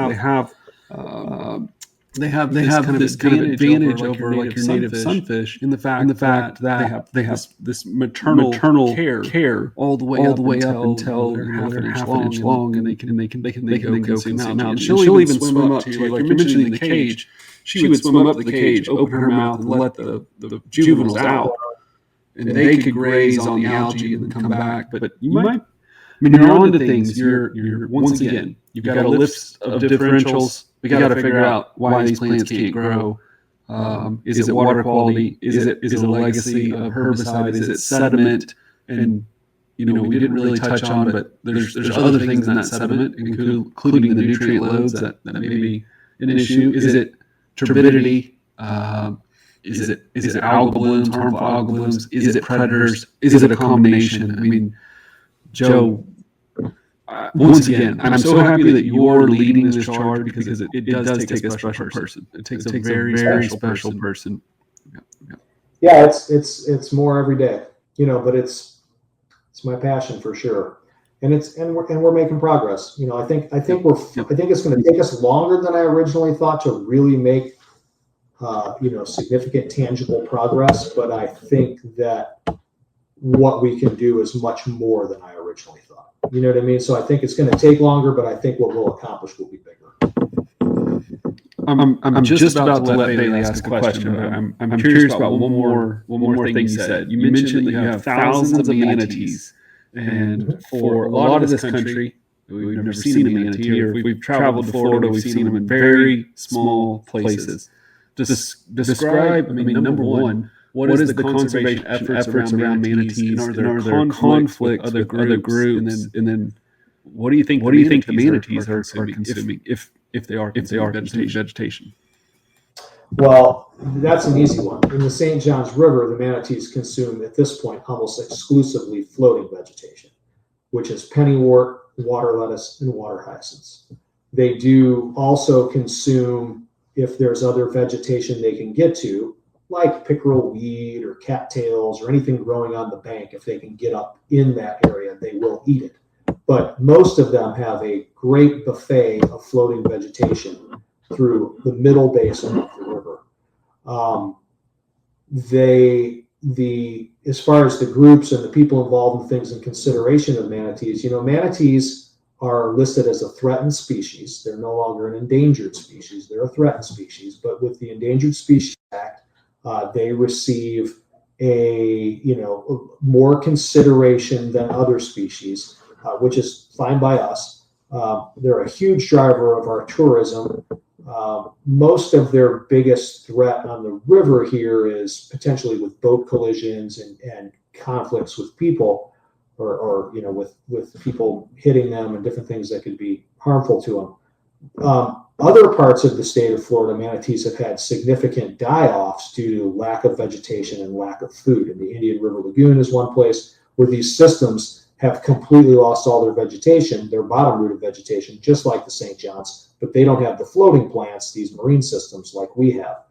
They have this kind of advantage over like your native sunfish in the fact that they have this maternal care all the way up until they're half an inch long, and they can go consume algae. And she'll even swim up to, like you're mentioning the cage. She would swim up to the cage, open her mouth, and let the juveniles out, and they could graze on the algae and then come back. But you might. I mean, you're on to things. You're once again, you've got a list of differentials. We got to figure out why these plants can't grow. Is it water quality? Is it a legacy of herbicide? Is it sediment? And we didn't really touch on, but there's other things in that sediment, including the nutrient loads that may be an issue. Is it turbidity? Is it algal blooms, harmful algal blooms? Is it predators? Is it a combination? I mean, Joe, once again, I'm so happy that you're leading this charge because it does take a special person. It takes a very, very special person. Yeah, it's more every day, but it's my passion for sure, and we're making progress. I think it's going to take us longer than I originally thought to really make significant tangible progress, but I think that what we can do is much more than I originally thought. You know what I mean? So I think it's going to take longer, but I think what we'll accomplish will be bigger. I'm just about to let Bailey ask a question, but I'm curious about one more thing you said. You mentioned that you have thousands of manatees, and for a lot of this country, we've never seen a manatee, or if we've traveled to Florida, we've seen them in very small places. Describe, number one, what is the conservation efforts around manatees, and are there conflicts with other groups, and then what do you think the manatees are consuming if they are consuming vegetation? Well, that's an easy one. In the St. Johns River, the manatees consume at this point almost exclusively floating vegetation, which is pennywort, water lettuce, and water hyacinths. They do also consume, if there's other vegetation they can get to, like pickerel weed or cattails or anything growing on the bank. If they can get up in that area, they will eat it. But most of them have a great buffet of floating vegetation through the middle basin of the river. As far as the groups and the people involved in things in consideration of manatees, manatees are listed as a threatened species. They're no longer an endangered species. They're a threatened species. But with the Endangered Species Act, they receive more consideration than other species, which is fine by us. They're a huge driver of our tourism. Most of their biggest threat on the river here is potentially with boat collisions and conflicts with people, or with people hitting them and different things that could be harmful to them. Other parts of the state of Florida, manatees have had significant die-offs due to lack of vegetation and lack of food. And the Indian River Lagoon is one place where these systems have completely lost all their vegetation, their bottom root of vegetation, just like the St. John's, but they don't have the floating plants, these marine systems like we have.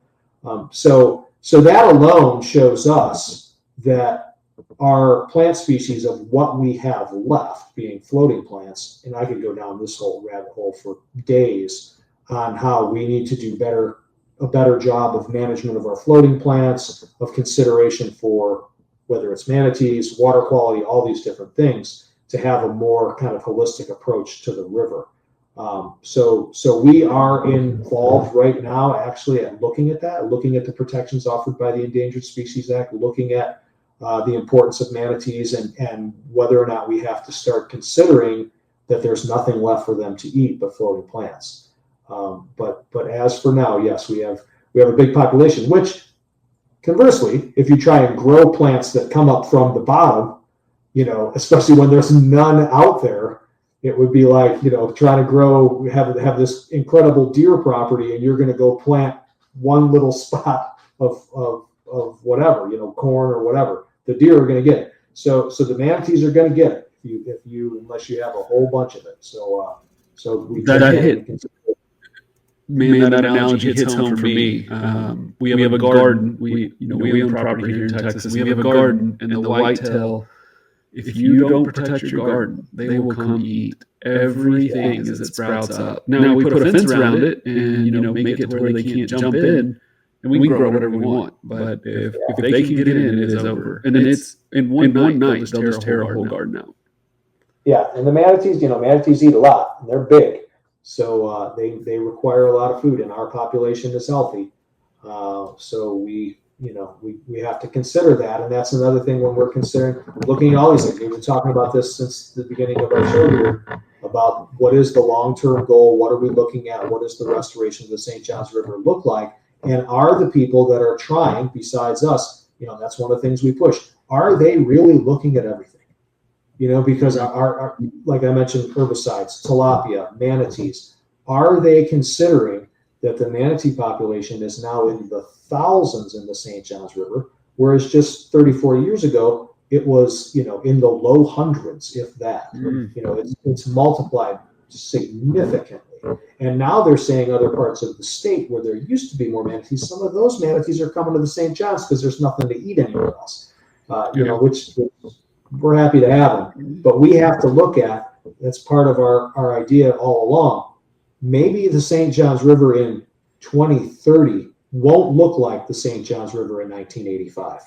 So that alone shows us that our plant species of what we have left, being floating plants, and I could go down this whole rabbit hole for days on how we need to do a better job of management of our floating plants, of consideration for whether it's manatees, water quality, all these different things, to have a more kind of holistic approach to the river. So we are involved right now actually at looking at that, looking at the protections offered by the Endangered Species Act, looking at the importance of manatees and whether or not we have to start considering that there's nothing left for them to eat but floating plants. But as for now, yes, we have a big population, which conversely, if you try and grow plants that come up from the bottom, especially when there's none out there, it would be like, trying to have this incredible deer property and you're going to go plant one little spot of whatever, corn or whatever. The deer are going to get it. So the manatees are going to get it if you unless you have a whole bunch of it. So we that hit. Man, that analogy hits home for me. We have a garden. We own property here in Texas. We have a garden, and the whitetail, if you don't protect your garden, they will come eat everything as it sprouts up. Now we put a fence around it and make it to where they can't jump in, and we can grow whatever we want. But if they can get in, it is over. And then it's in one night they'll just tear a whole garden out. Yeah, and the manatees, manatees eat a lot, and they're big. So they require a lot of food, and our population is healthy. So we have to consider that, and that's another thing when we're looking at all these things. We've been talking about this since the beginning of our show here about what is the long-term goal, what are we looking at, what does the restoration of the St. Johns River look like, and are the people that are trying, besides us, that's one of the things we push. Are they really looking at everything? Because our like I mentioned, herbicides, tilapia, manatees, are they considering that the manatee population is now in the thousands in the St. Johns River, whereas just 34 years ago, it was, in the low hundreds, if that. It's multiplied significantly. And now they're saying other parts of the state where there used to be more manatees, some of those manatees are coming to the St. Johns because there's nothing to eat anywhere else, which we're happy to have them. But we have to look at, that's part of our idea all along, maybe the St. Johns River in 2030 won't look like the St. Johns River in 1985.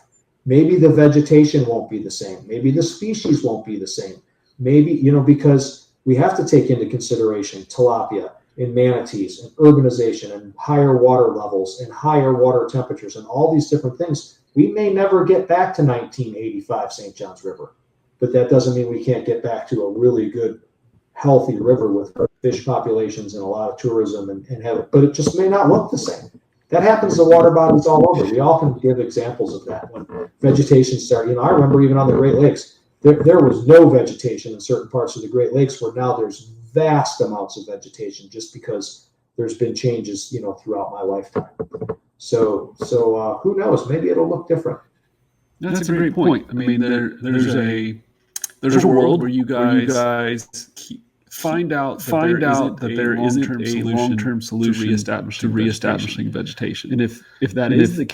Maybe the vegetation won't be the same. Maybe the species won't be the same. Maybe, because we have to take into consideration tilapia and manatees and urbanization and higher water levels and higher water temperatures and all these different things. We may never get back to 1985 St. Johns River, but that doesn't mean we can't get back to a really good, healthy river with fish populations and a lot of tourism and have it, but it just may not look the same. That happens to water bodies all over. We all can give examples of that when vegetation started. I remember even on the Great Lakes, there was no vegetation in certain parts of the Great Lakes where now there's vast amounts of vegetation just because there's been changes, throughout my lifetime. So who knows? Maybe it'll look different. That's a great point. I mean, there's a world where you guys find out that there isn't a long-term solution to reestablishing vegetation. And if that is the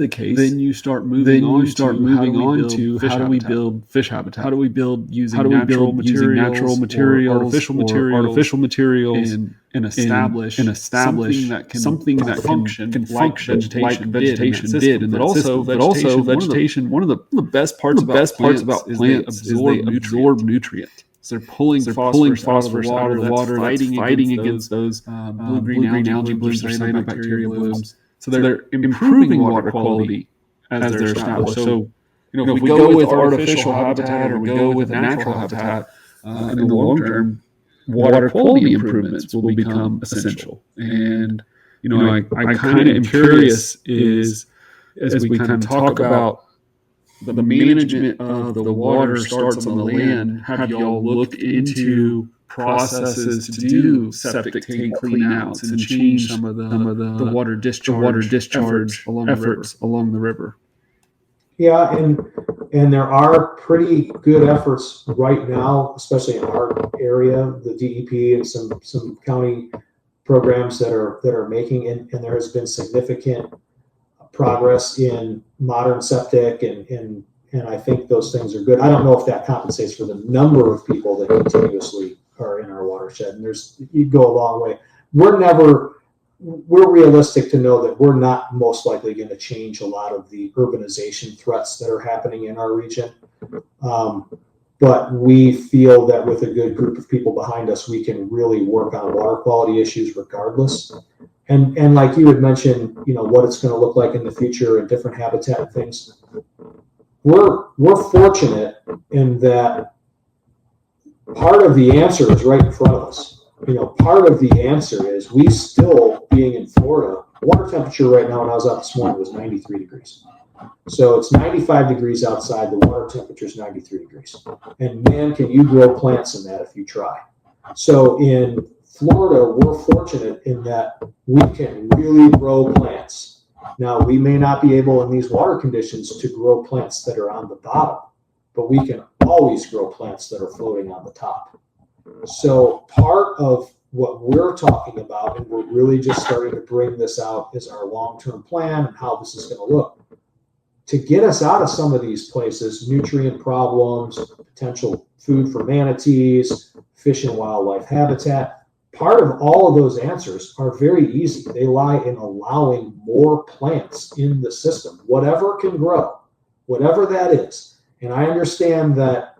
case, then you start moving on to how do we build fish habitat? How do we build using natural materials, artificial materials, and establish something that can function like vegetation did. And but also vegetation. One of the best parts about plants is they absorb nutrient. So they're pulling phosphorus out of the water that's fighting against those blue-green algae blooms or cyanobacteria blooms. So they're improving water quality as they're established. So, if we go with artificial habitat or we go with a natural habitat, in the long term, water quality improvements will become essential. And, I kind of am curious is, as we kind of talk about the management of the water starts on the land, have y'all looked into processes to do septic tank cleanouts and change some of the water discharge efforts along the river. Yeah, and there are pretty good efforts right now, especially in our area, the DEP and some county programs that are making, and there has been significant progress in modern septic, and I think those things are good. I don't know if that compensates for the number of people that continuously are in our watershed, and you go a long way. We're realistic to know that we're not most likely going to change a lot of the urbanization threats that are happening in our region. But we feel that with a good group of people behind us, we can really work on water quality issues regardless. And like you had mentioned, what it's going to look like in the future and different habitat and things. We're fortunate in that part of the answer is right in front of us. Part of the answer is we still, being in Florida, water temperature right now when I was out this morning was 93 degrees. So it's 95 degrees outside, the water temperature is 93 degrees. And man, can you grow plants in that if you try. So in Florida, we're fortunate in that we can really grow plants. Now, we may not be able in these water conditions to grow plants that are on the bottom, but we can always grow plants that are floating on the top. So part of what we're talking about, and we're really just starting to bring this out, is our long-term plan and how this is going to look. To get us out of some of these places, nutrient problems, potential food for manatees, fish and wildlife habitat, part of all of those answers are very easy. They lie in allowing more plants in the system, whatever can grow, whatever that is. And I understand that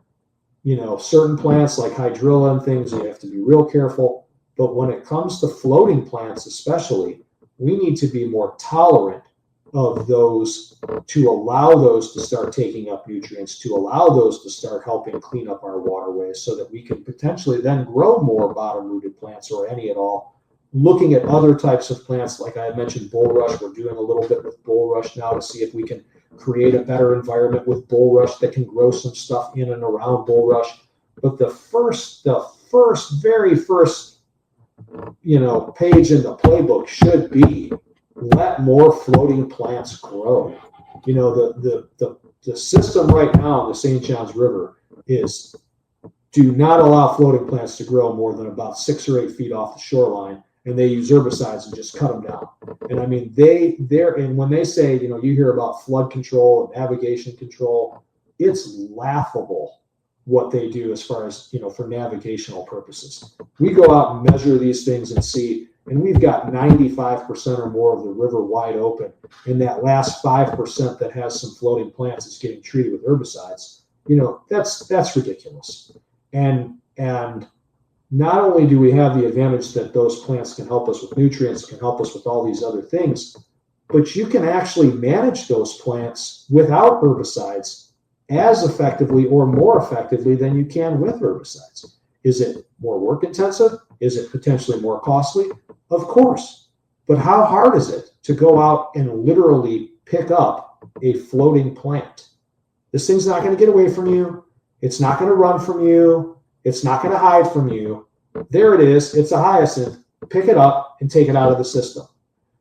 certain plants like hydrilla and things, you have to be real careful. But when it comes to floating plants especially, we need to be more tolerant of those, to allow those to start taking up nutrients, to allow those to start helping clean up our waterways so that we can potentially then grow more bottom-rooted plants, or any at all. Looking at other types of plants, like I mentioned bulrush, we're doing a little bit with bulrush now to see if we can create a better environment with bulrush that can grow some stuff in and around bulrush. But the very first, page in the playbook should be let more floating plants grow. The system right now in the St. Johns River is do not allow floating plants to grow more than about 6 or 8 feet off the shoreline. And they use herbicides and just cut them down. And I mean, and when they say, you hear about flood control and navigation control, it's laughable what they do as far as, for navigational purposes. We go out and measure these things and see, and we've got 95% or more of the river wide open. And that last 5% that has some floating plants is getting treated with herbicides. That's ridiculous. And not only do we have the advantage that those plants can help us with nutrients, can help us with all these other things, but you can actually manage those plants without herbicides as effectively or more effectively than you can with herbicides. Is it more work intensive? Is it potentially more costly? Of course. But how hard is it to go out and literally pick up a floating plant? This thing's not going to get away from you. It's not going to run from you. It's not going to hide from you. There it is. It's a hyacinth. Pick it up and take it out of the system.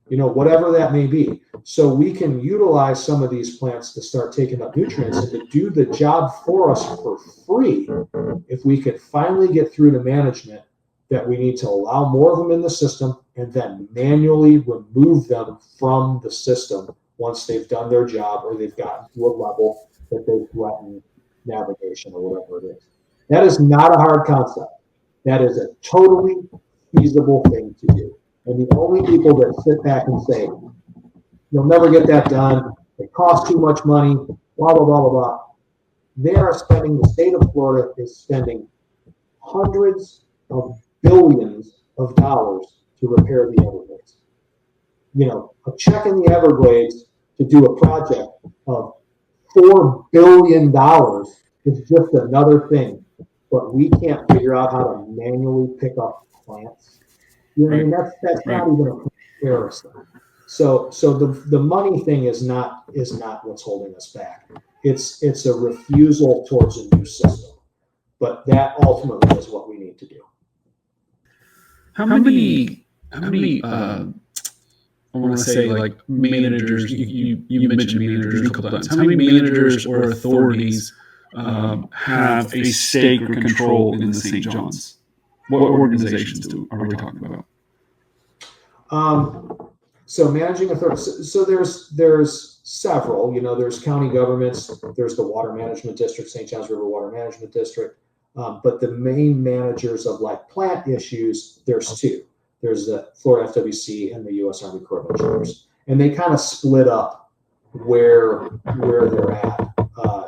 Whatever that may be. So we can utilize some of these plants to start taking up nutrients and to do the job for us for free. If we could finally get through to management that we need to allow more of them in the system and then manually remove them from the system once they've done their job or they've gotten to a level that they threaten navigation or whatever it is. That is not a hard concept. That is a totally feasible thing to do. And the only people that sit back and say, you'll never get that done, it costs too much money, blah, blah, blah, blah, blah. The state of Florida is spending hundreds of billions of dollars to repair the Everglades. A check in the Everglades to do a project of $4 billion is just another thing. But we can't figure out how to manually pick up plants. I mean, that's not even a comparison. So the money thing is not what's holding us back. It's a refusal towards a new system. But that ultimately is what we need to do. how many I want to say like managers. You mentioned managers a couple times. How many managers or authorities have a stake or control in the St. John's? What organizations are we talking about? So managing authorities. So there's several. There's county governments. There's the Water Management District, St. John's River Water Management District. But the main managers of like plant issues, there's two. There's the Florida FWC and the U.S. Army Corps of Engineers, and they kind of split up where they're at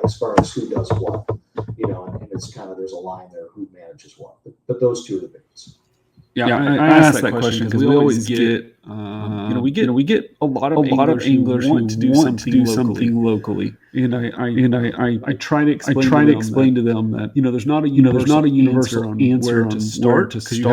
as far as who does what, and it's kind of, there's a line there who manages what. But those two are the big ones. Yeah, I asked that question because we always get, we get a lot of anglers who want to do something locally, and I try to explain to them that there's not a universal answer on where to start because you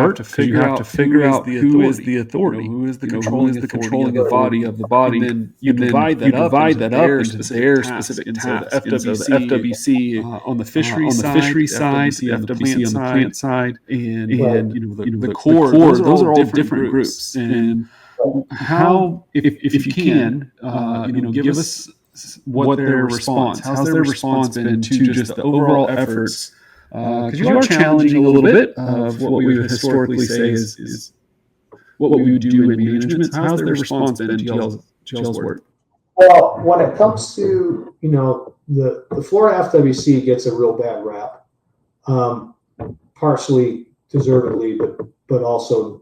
have to figure out who is the authority, who is the controlling authority of the body, and then you divide that up into their specific tasks. And so the FWC on the fishery side, the FWC on the plant side, and the core. Those are all different groups. And how, if you can, give us what their response. How's their response been to just the overall efforts? Because you are challenging a little bit of what we would historically say is what we would do in management. How's their response been to y'all's work? Well, when it comes to the Florida FWC gets a real bad rap, partially deservedly, but also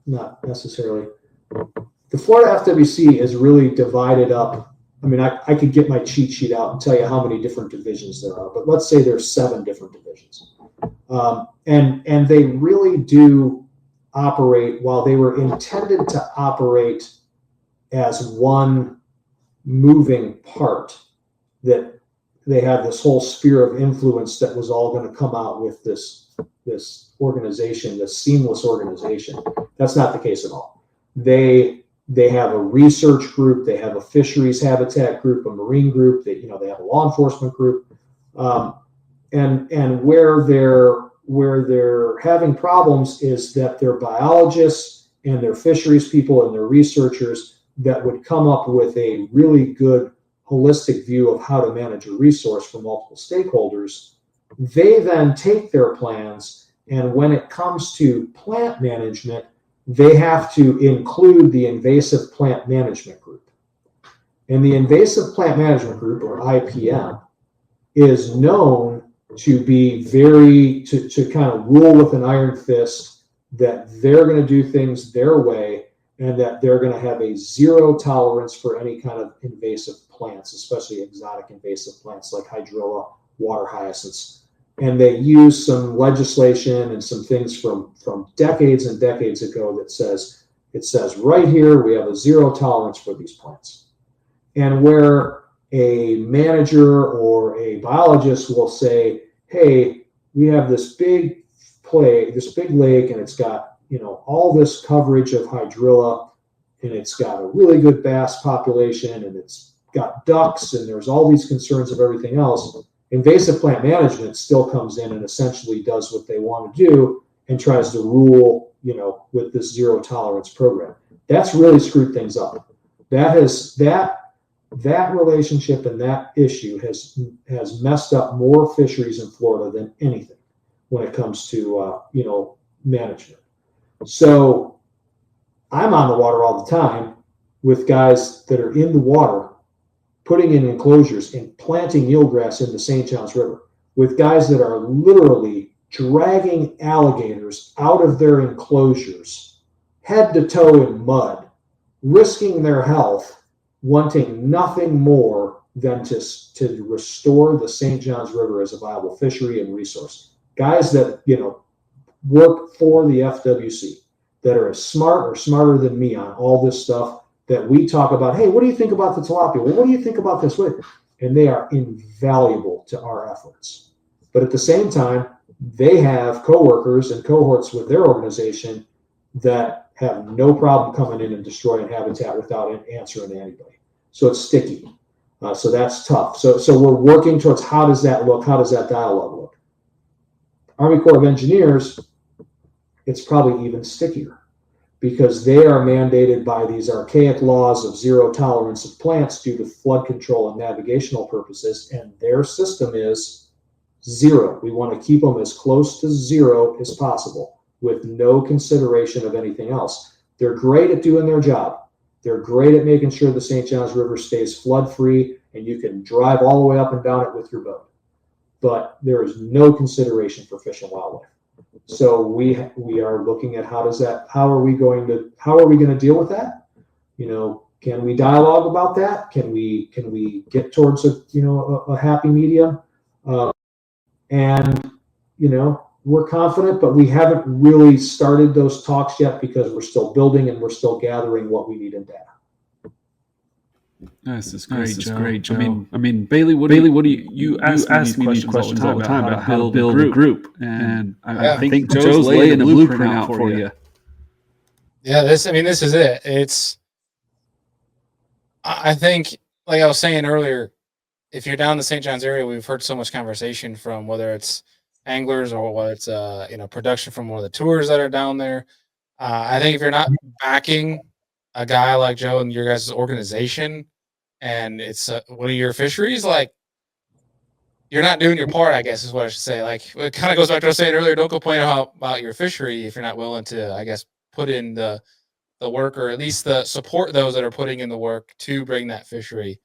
not necessarily. The Florida FWC is really divided up. I mean, I could get my cheat sheet out and tell you how many different divisions there are, but let's say there's 7 different divisions, and they really do operate, while they were intended to operate as one moving part, that they had this whole sphere of influence that was all going to come out with this organization, this seamless organization. That's not the case at all. They have a research group, they have a fisheries habitat group, a marine group, they have a law enforcement group, and where they're having problems is that their biologists and their fisheries people and their researchers that would come up with a really good holistic view of how to manage a resource for multiple stakeholders. They then take their plans, and when it comes to plant management, they have to include the invasive plant management group. And the invasive plant management group, or IPM, is known to be to kind of rule with an iron fist, that they're going to do things their way, and that they're going to have a zero tolerance for any kind of invasive plants, especially exotic invasive plants like hydrilla, water hyacinths. And they use some legislation and some things from decades and decades ago that says right here, we have a zero tolerance for these plants. And where a manager or a biologist will say, hey, we have this big lake, and it's got all this coverage of hydrilla, and it's got a really good bass population, and it's got ducks, and there's all these concerns of everything else. Invasive plant management still comes in and essentially does what they want to do and tries to rule, with this zero tolerance program. That's really screwed things up. That relationship and that issue has messed up more fisheries in Florida than anything when it comes to management. So I'm on the water all the time with guys that are in the water, putting in enclosures and planting eelgrass in the St. John's River, with guys that are literally dragging alligators out of their enclosures, head to toe in mud, risking their health, wanting nothing more than to restore the St. John's River as a viable fishery and resource. Guys that work for the FWC, that are as smart or smarter than me on all this stuff, that we talk about, hey, what do you think about the tilapia? Well, what do you think about this? And they are invaluable to our efforts. But at the same time, they have coworkers and cohorts with their organization that have no problem coming in and destroying habitat without answering to anybody. So it's sticky. So that's tough. So we're working towards, how does that look? How does that dialogue look? Army Corps of Engineers, it's probably even stickier, because they are mandated by these archaic laws of zero tolerance of plants due to flood control and navigational purposes, and their system is zero. We want to keep them as close to zero as possible with no consideration of anything else. They're great at doing their job. They're great at making sure the St. Johns River stays flood-free and you can drive all the way up and down it with your boat. But there is no consideration for fish and wildlife. So we are looking at how are we going to deal with that? Can we dialogue about that? Can we get towards a happy medium? And we're confident, but we haven't really started those talks yet because we're still building and we're still gathering what we need in data. This is great, Joe. I mean, Bailey, what do you ask me these questions all the time about how to build a group, and I think Joe's laying a blueprint out for you. Yeah, this is it. I think, like I was saying earlier, if you're down the St. Johns area, we've heard so much conversation from whether it's anglers or whether it's production from one of the tours that are down there. I think if you're not backing a guy like Joe and your guys' organization, and it's one of your fisheries, like, you're not doing your part, I guess is what I should say. Like, it kind of goes back to what I was saying earlier. Don't complain about your fishery if you're not willing to, I guess, put in the work, or at least the support those that are putting in the work to bring that fishery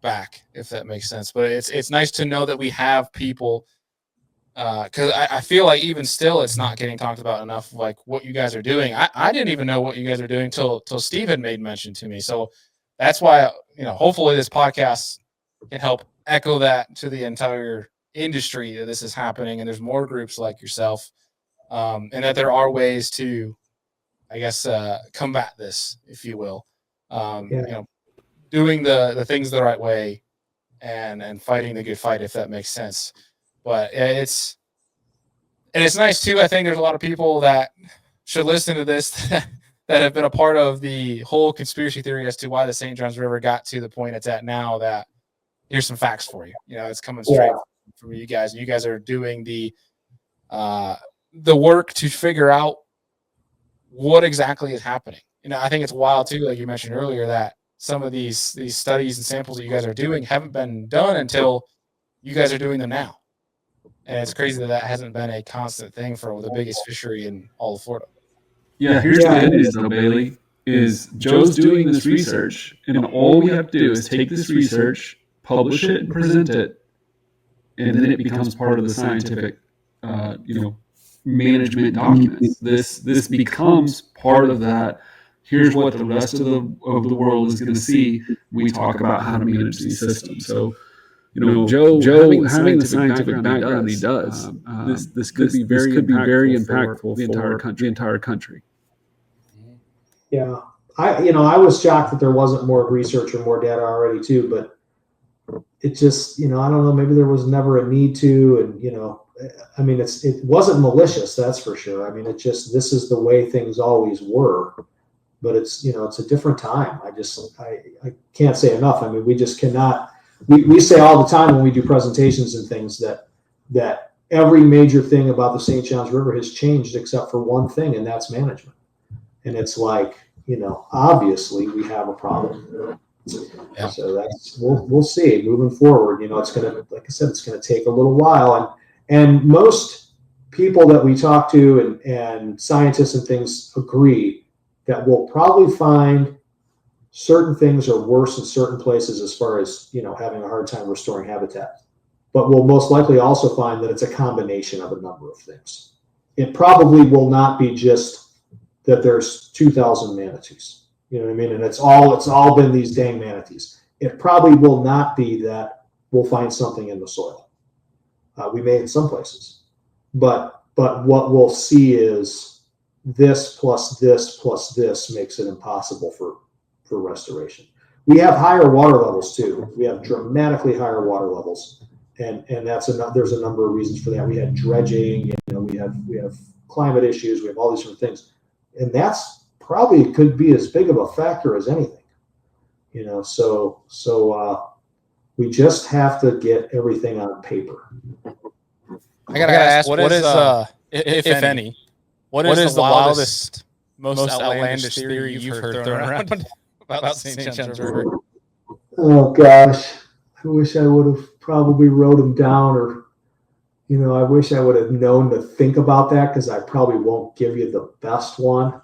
back, if that makes sense. But it's nice to know that we have people, because I feel like even still it's not getting talked about enough, like what you guys are doing. I didn't even know what you guys are doing till Steve had made mention to me. So that's why, hopefully this podcast can help echo that to the entire industry, that this is happening and there's more groups like yourself, and that there are ways to, I guess, combat this, if you will. Doing the things the right way and fighting the good fight, if that makes sense. But it's nice too. I think there's a lot of people that should listen to this that have been a part of the whole conspiracy theory as to why the St. Johns River got to the point it's at now. That here's some facts for you. It's coming straight from you guys. You guys are doing the work to figure out what exactly is happening. I think it's wild too, like you mentioned earlier, that some of these studies and samples that you guys are doing haven't been done until you guys are doing them now. And it's crazy that hasn't been a constant thing for the biggest fishery in all of Florida. Yeah, here's the good news though, Bailey, is Joe's doing this research, and all we have to do is take this research, publish it, and present it, and then it becomes part of the scientific, management documents. This becomes part of that. Here's what the rest of the world is going to see. We talk about how to manage these systems. So, Joe having the scientific background he does, this could be very impactful for the entire country. Yeah, I was shocked that there wasn't more research or more data already too, but it just, I don't know, maybe there was never a need to, and it wasn't malicious, that's for sure. This is the way things always were, but it's a different time. I can't say enough. We just cannot. We say all the time when we do presentations and things that every major thing about the St. Johns River has changed except for one thing, and that's management. And it's like, obviously we have a problem. Yeah. So we'll see moving forward. It's gonna, like I said, it's gonna take a little while, and most people that we talk to and scientists and things agree that we'll probably find certain things are worse in certain places as far as having a hard time restoring habitat, but we'll most likely also find that it's a combination of a number of things. It probably will not be just that there's 2,000 manatees. You know what I mean? And it's all been these dang manatees. It probably will not be that we'll find something in the soil. We may in some places, but what we'll see is this plus this plus this makes it impossible for restoration. We have higher water levels too. We have dramatically higher water levels, and there's a number of reasons for that. We had dredging, we have climate issues, we have all these different things, and that's probably could be as big of a factor as anything. So we just have to get everything on paper. I gotta ask, what is if any, What is the wildest, most outlandish theory you've heard thrown around about the St. John's River? Oh gosh, I wish I would have probably wrote them down, or I wish I would have known to think about that, because I probably won't give you the best one.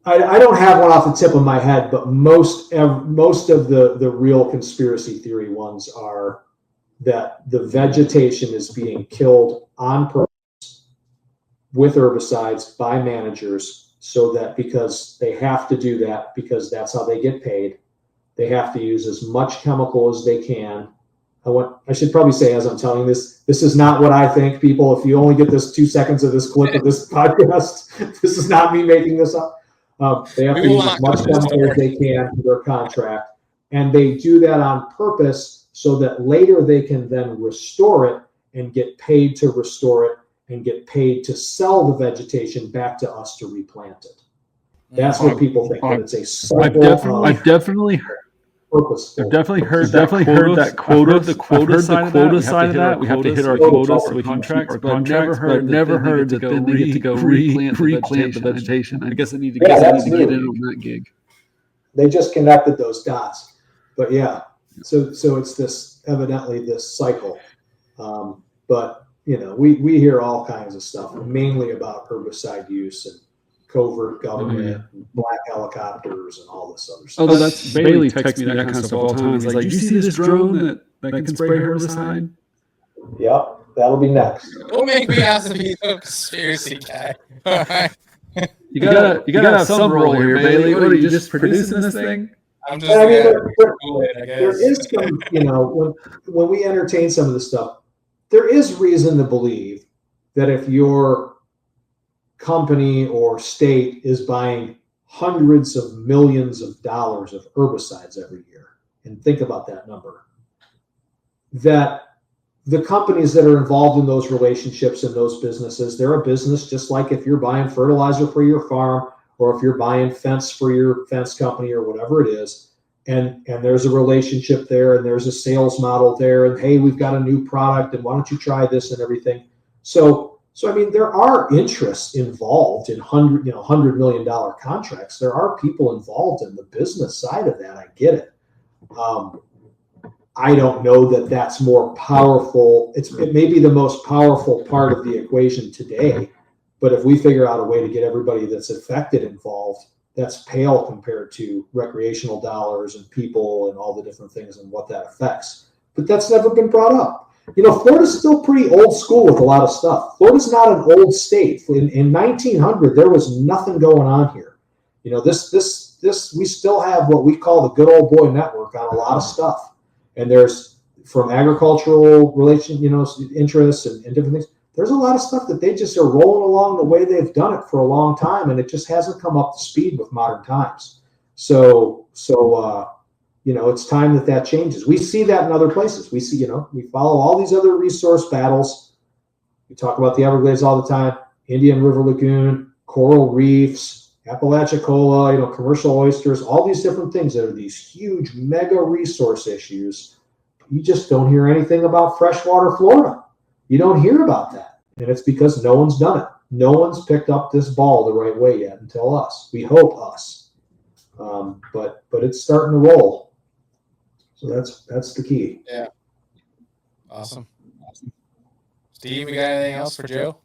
I don't have one off the tip of my head, but most of the real conspiracy theory ones are that the vegetation is being killed on purpose with herbicides by managers, so that because they have to do that, because that's how they get paid, they have to use as much chemical as they can. I should probably say, as I'm telling this is not what I think, people. If you only get this 2 seconds of this clip of this podcast, this is not me making this up. They have to use as much chemical as they can for their contract. And they do that on purpose so that later they can then restore it and get paid to restore it and get paid to sell the vegetation back to us to replant it. That's what people think, that it's a cycle. I've definitely purposeful. I've definitely heard that quota. The quota side of that. We have to hit our quota so we can contracts. But I've never heard that then they get to go replant the vegetation. I guess I need to get in on that gig. They just connected those dots, but yeah. So it's evidently this cycle. But we hear all kinds of stuff, mainly about herbicide use and covert government, and black helicopters, and all this other stuff. Oh, that's Bailey texts me that kind of stuff all the time. He's like, "Do you see this drone that can spray herbicide?" Yep, that'll be next. Don't make me have to be a conspiracy guy. All right. You gotta have some role here, Bailey. What are you just producing this thing? I'm just. There is some, when we entertain some of this stuff, there is reason to believe that if your company or state is buying hundreds of millions of dollars of herbicides every year, and think about that number, that the companies that are involved in those relationships and those businesses, they're a business just like if you're buying fertilizer for your farm, or if you're buying fence for your fence company, or whatever it is, and there's a relationship there, and there's a sales model there, and hey, we've got a new product, and why don't you try this and everything. So I mean, there are interests involved in $100 million contracts. There are people involved in the business side of that. I get it. I don't know that that's more powerful. It may be the most powerful part of the equation today, but if we figure out a way to get everybody that's affected involved, that's pale compared to recreational dollars and people and all the different things and what that affects. But that's never been brought up. Florida's still pretty old school with a lot of stuff. Florida's not an old state. In 1900, there was nothing going on here. We still have what we call the good old boy network on a lot of stuff. And there's, from agricultural interests and different things, there's a lot of stuff that they just are rolling along the way they've done it for a long time, and it just hasn't come up to speed with modern times. So it's time that changes. We see that in other places. We see, we follow all these other resource battles. We talk about the Everglades all the time, Indian River Lagoon, coral reefs, Apalachicola, commercial oysters, all these different things that are these huge mega resource issues. You just don't hear anything about freshwater Florida. You don't hear about that. And it's because no one's done it. No one's picked up this ball the right way yet until us. We hope us. But it's starting to roll. So that's the key. Yeah. Awesome. Steve, you got anything else for Joe?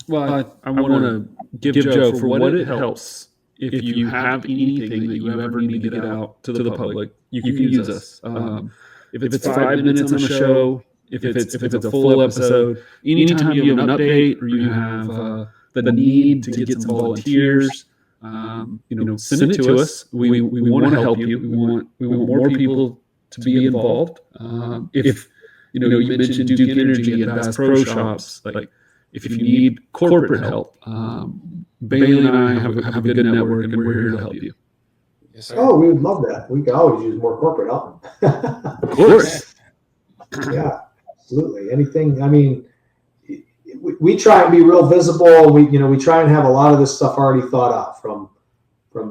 Well, I want to give Joe for what it helps. If you have anything that you ever need to get out to the public, you can use us. If it's 5 minutes on a show, if it's a full episode, anytime you have an update or you have the need to get some volunteers, send it to us. We want to help you. We want more people to be involved. If you mentioned Duke Energy and Bass Pro Shops, like if you need corporate help, Bailey and I have a good network, and we're here to help you. Yes, sir. Oh, we would love that. We could always use more corporate help. Of course. Yeah, absolutely. Anything. I mean, we try and be real visible. We try and have a lot of this stuff already thought out, from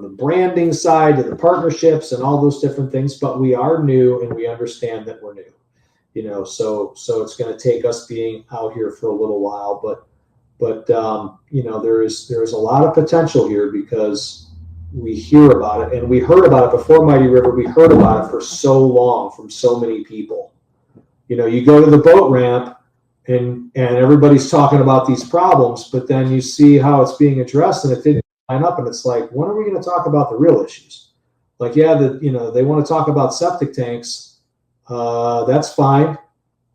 the branding side to the partnerships and all those different things. But we are new, and we understand that we're new. So it's going to take us being out here for a little while. But there is a lot of potential here because we hear about it, and we heard about it before Mighty River. We heard about it for so long from so many people. You go to the boat ramp, and everybody's talking about these problems, but then you see how it's being addressed, and it didn't line up. And it's like, when are we going to talk about the real issues? Like, yeah, they want to talk about septic tanks. That's fine.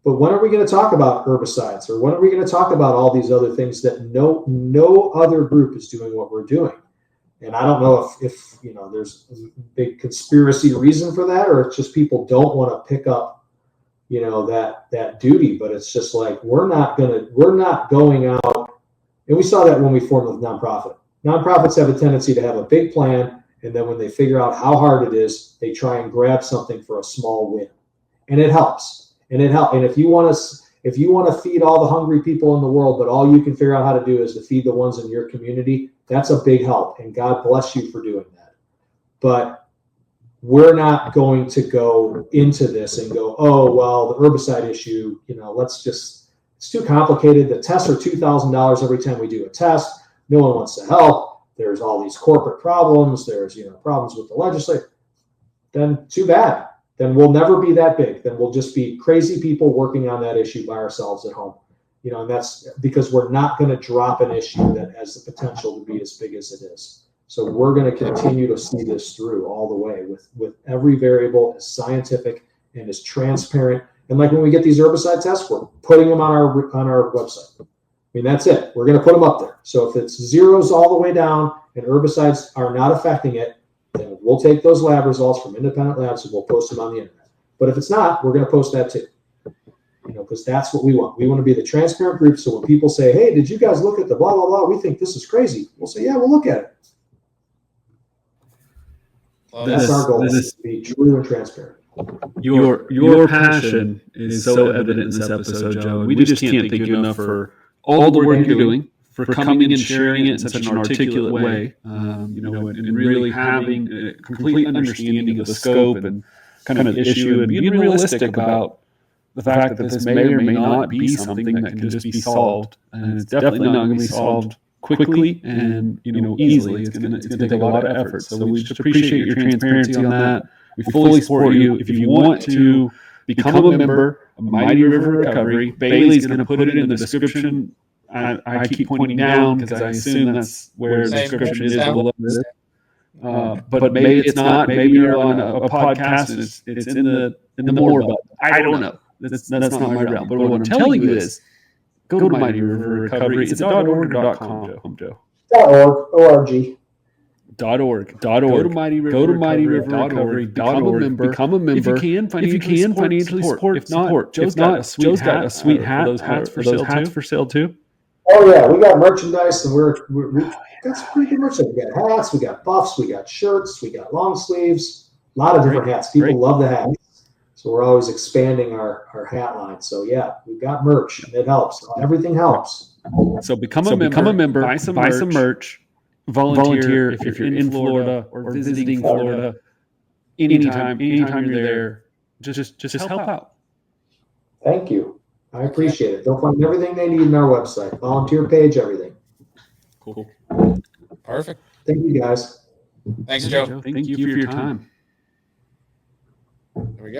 But when are we going to talk about herbicides, or when are we going to talk about all these other things that no other group is doing what we're doing? And I don't know if there's a big conspiracy reason for that, or it's just people don't want to pick up that duty. But it's just like, we're not going out. And we saw that when we formed the nonprofit. Nonprofits have a tendency to have a big plan, and then when they figure out how hard it is, they try and grab something for a small win, and it helps. And if you want to feed all the hungry people in the world, but all you can figure out how to do is to feed the ones in your community, that's a big help, and God bless you for doing that. But we're not going to go into this and go, oh, well, the herbicide issue, it's too complicated. The tests are $2,000 every time we do a test. No one wants to help. There's all these corporate problems. There's, problems with the legislature. Then too bad. Then we'll never be that big. Then we'll just be crazy people working on that issue by ourselves at home. And that's because we're not going to drop an issue that has the potential to be as big as it is. So we're going to continue to see this through all the way with every variable as scientific and as transparent. And like when we get these herbicide tests, we're putting them on our website. I mean, that's it. We're going to put them up there. So if it's zeros all the way down and herbicides are not affecting it, then we'll take those lab results from independent labs and we'll post them on the internet. But if it's not, we're going to post that too. Because that's what we want. We want to be the transparent group. So when people say, hey, did you guys look at the blah, blah, blah? We think this is crazy. We'll say, yeah, we'll look at it. That's our goal, is to be true and transparent. Your passion is so evident in this episode, Joe. And we just can't thank you enough for all the work you're doing, for coming and sharing it in such an articulate way, and really having a complete understanding of the scope and kind of issue, and being realistic about the fact that this may or may not be something that can just be solved. And it's definitely not going to be solved quickly and easily. It's going to take a lot of effort. So we just appreciate your transparency on that. We fully support you. If you want to become a member of Mighty River Recovery, Bailey's going to put it in the description. I keep pointing down because I assume that's where the description is below this. But maybe it's not. Maybe you're on a podcast and it's in the more about. I don't know. That's not my realm. But what I'm telling you is, go to Mighty River Recovery. It's .org or .com, Joe? .org. .org. Go to Mighty River Recovery. Become a member. If you can, financially support. If not, Joe's got a sweet hat. For those hats for sale too. Oh yeah, we got merchandise, and we got some pretty good merchandise. We got hats, we got buffs, we got shirts, we got long sleeves. A lot of different hats. People love the hats. So we're always expanding our hat line. So yeah, we've got merch, and it helps. Everything helps. So become a member. Buy some merch. Volunteer if you're in Florida or visiting Florida. Anytime you're there, just help out. Thank you. I appreciate it. They'll find everything they need in our website. Volunteer page, everything. Cool. Perfect. Thank you, guys. Thanks, Joe. Thank you for your time. There we go.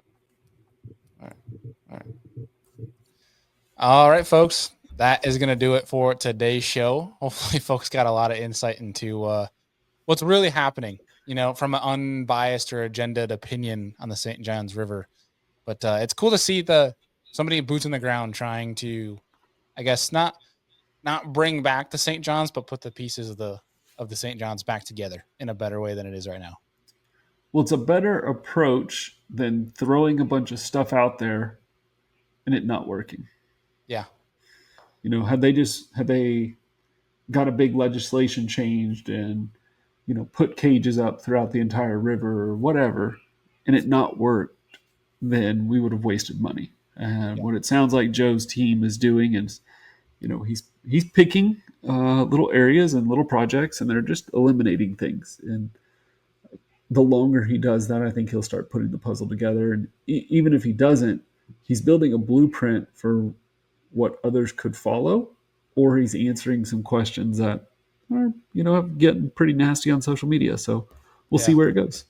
All right, folks. That is going to do it for today's show. Hopefully, folks got a lot of insight into what's really happening, from an unbiased or agendaed opinion on the St. Johns River. But it's cool to see somebody boots on the ground trying to, I guess, not bring back the St. Johns, but put the pieces of the St. Johns back together in a better way than it is right now. Well, it's a better approach than throwing a bunch of stuff out there and it not working. Yeah. Had they got a big legislation changed and, put cages up throughout the entire river or whatever, and it not worked, then we would have wasted money. And what it sounds like Joe's team is doing is, he's picking little areas and little projects, and they're just eliminating things. And the longer he does that, I think he'll start putting the puzzle together. And even if he doesn't, he's building a blueprint for what others could follow. or he's answering some questions that are, getting pretty nasty on social media. So we'll see Yeah. where it goes.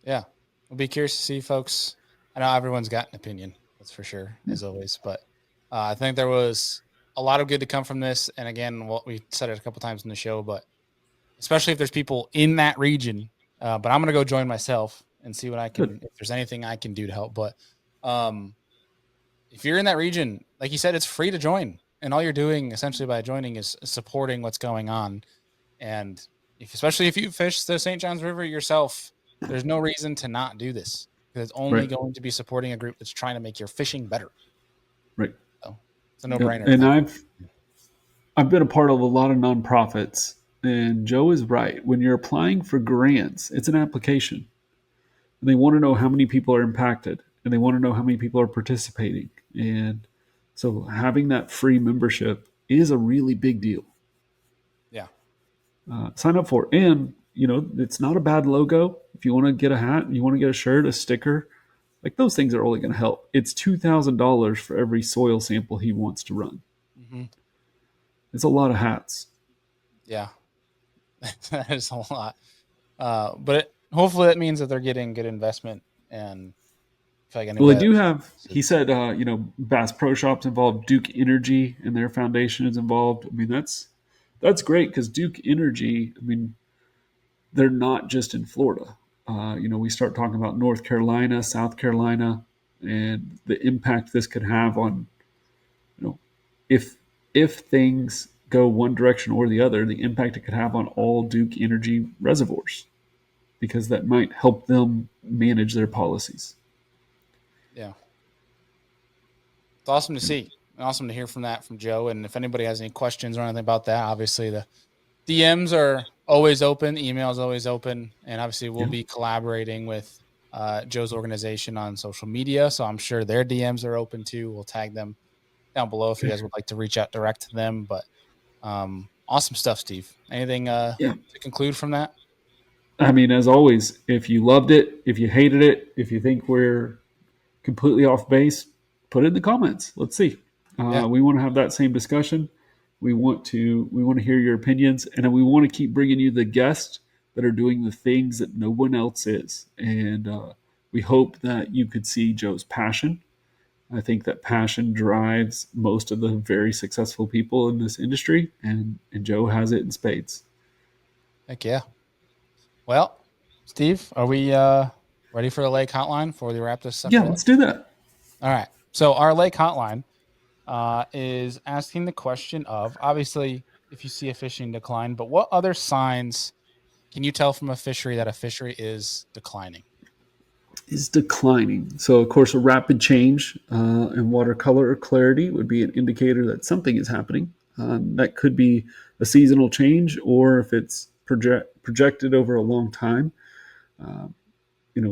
Yeah. We'll be curious to see, folks. I know everyone's got an opinion, that's for sure, Yeah. as always. But I think there was a lot of good to come from this. And again, what we said it a couple times in the show, but especially if there's people in that region. But I'm going to go join myself and see what I can, Good. if there's anything I can do to help. But um, if you're in that region, like you said, it's free to join. And all you're doing essentially by joining is supporting what's going on. And especially if you fish the St. Johns River yourself, there's no reason to not do this because it's only Right. going to be supporting a group that's trying to make your fishing better. Right. So it's a no Yep. brainer. And I've been a part of a lot of nonprofits, and Joe is right. When you're applying for grants, it's an application. And they want to know how many people are impacted, and they want to know how many people are participating. And so having that free membership is a really big deal. Yeah. Sign up for it. And, it's not a bad logo. If you want to get a hat, you want to get a shirt, a sticker, like those things are only going to help. It's $2,000 for every soil sample he wants to run. Mm-hmm. It's a lot of hats. Yeah. That is a lot. But hopefully that means that they're getting good investment and I feel like Well, they anybody do have, he said, Bass Pro Shops involved, Duke Energy and their foundation is involved. I mean, that's great because Duke Energy, I mean, they're not just in Florida. We start talking about North Carolina, South Carolina, and the impact this could have on, if things go one direction or the other, the impact it could have on all Duke Energy reservoirs, because that might help them manage their policies. yeah. It's awesome to see and awesome to hear from that from Joe. And if anybody has any questions or anything about that, obviously the DMs are always open, email is always open, and obviously we'll Yeah. be collaborating with Joe's organization on social media. So I'm sure their DMs are open too. We'll tag them down below if you guys would like to reach out direct to them. But awesome stuff, Steve. Anything Yeah. to conclude from that? I mean, as always, if you loved it, if you hated it, if you think we're completely off base, put it in the comments. Let's see. Yeah. We want to have that same discussion. We want to hear your opinions, and we want to keep bringing you the guests that are doing the things that no one else is. And we hope that you could see Joe's passion. I think that passion drives most of the very successful people in this industry, and Joe has it in spades. Heck yeah. Well, Steve, are we ready for the lake hotline before we wrap this Yeah, sucker up? let's do that. All right. So our lake hotline is asking the question of obviously if you see a fishing decline, but what other signs can you tell from a fishery that a fishery is declining? Is declining. So, of course, a rapid change in water color or clarity would be an indicator that something is happening. That could be a seasonal change, or if it's projected over a long time,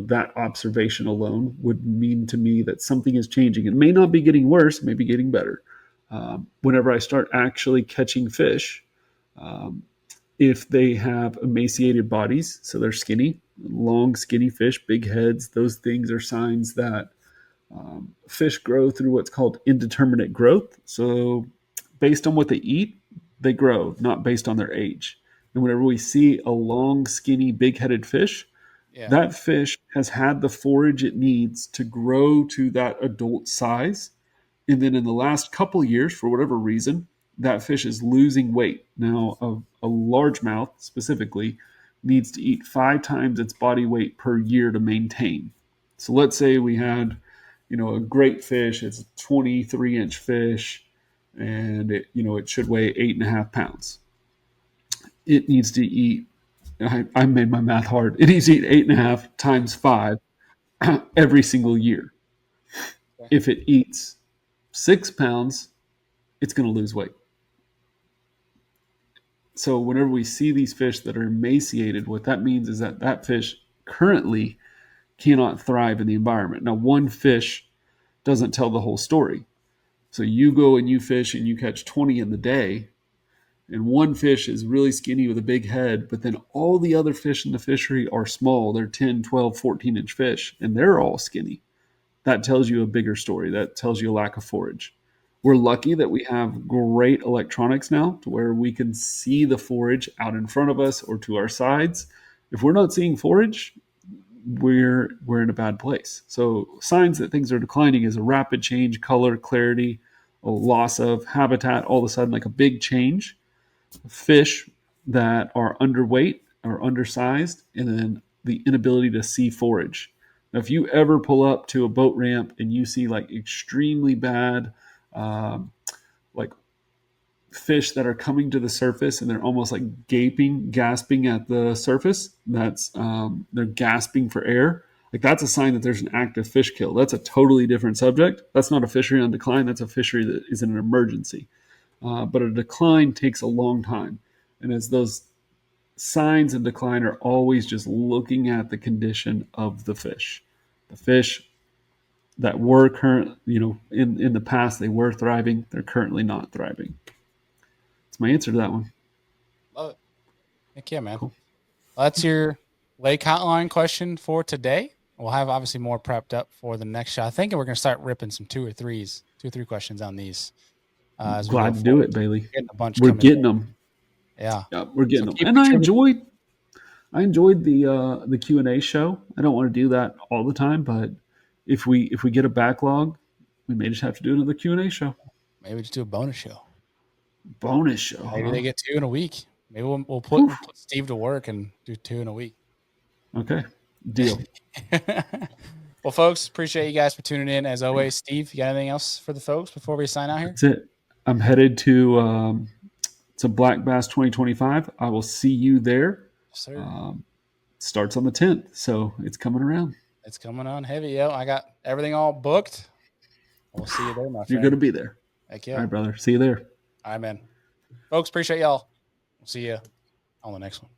that observation alone would mean to me that something is changing. It may not be getting worse, it may be getting better. Whenever I start actually catching fish, if they have emaciated bodies, so they're skinny, long, skinny fish, big heads, those things are signs that fish grow through what's called indeterminate growth. So, based on what they eat, they grow, not based on their age. And whenever we see a long, skinny, big headed fish, Yeah. that fish has had the forage it needs to grow to that adult size. And then in the last couple of years, for whatever reason, that fish is losing weight. Now, a largemouth specifically needs to eat 5 times its body weight per year to maintain. So let's say we had, a great fish. It's a 23-inch fish, and it should weigh 8.5 pounds. It needs to eat. I made my math hard. It needs to eat 8.5 times 5 every single year. Okay. If it eats 6 pounds, it's going to lose weight. So whenever we see these fish that are emaciated, what that means is that that fish currently cannot thrive in the environment. Now, one fish doesn't tell the whole story. So you go and you fish and you catch 20 in the day, and one fish is really skinny with a big head, but then all the other fish in the fishery are small. They're 10, 12, 14-inch fish, and they're all skinny. That tells you a bigger story. That tells you a lack of forage. We're lucky that we have great electronics now to where we can see the forage out in front of us or to our sides. If we're not seeing forage, we're in a bad place. So signs that things are declining is a rapid change, color, clarity, a loss of habitat, all of a sudden like a big change. Fish that are underweight or undersized, and then the inability to see forage. Now, if you ever pull up to a boat ramp and you see like extremely bad, like fish that are coming to the surface and they're almost like gaping, gasping at the surface, that's they're gasping for air. Like that's a sign that there's an active fish kill. That's a totally different subject. That's not a fishery on decline. That's a fishery that is in an emergency. But a decline takes a long time. And as those signs of decline are always just looking at the condition of the fish. The fish that were current, in the past, they were thriving. They're currently not thriving. That's my answer to that one. Love it. Heck yeah, man. Cool. Well, that's your lake hotline question for today. We'll have obviously more prepped up for the next show. I think we're going to start ripping some 2 or 3 questions on these. As we go Glad to do forward. it, Bailey. Getting a bunch We're coming getting in. them. Yeah. We're getting So them. keep And I contributing. enjoyed the Q&A show. I don't want to do that all the time, but if we get a backlog, we may just have to do another Q&A show. Maybe just do a bonus show. Bonus show. Maybe huh? they get 2 in a week. Maybe we'll put Steve to work and do 2 in a week. Okay. Deal. Well, folks, appreciate you guys for tuning in. As always, Steve, you got anything else for the folks before we sign out here? That's it. I'm headed to Black Bass 2025. I will see you there. Yes, sir. Starts on the 10th, so it's coming around. It's coming on heavy, yo. I got everything all booked. We'll see you there, my friend. You're going to be there. Heck yeah. All right, brother. See you there. All right, man. Folks, appreciate y'all. We'll see you on the next one.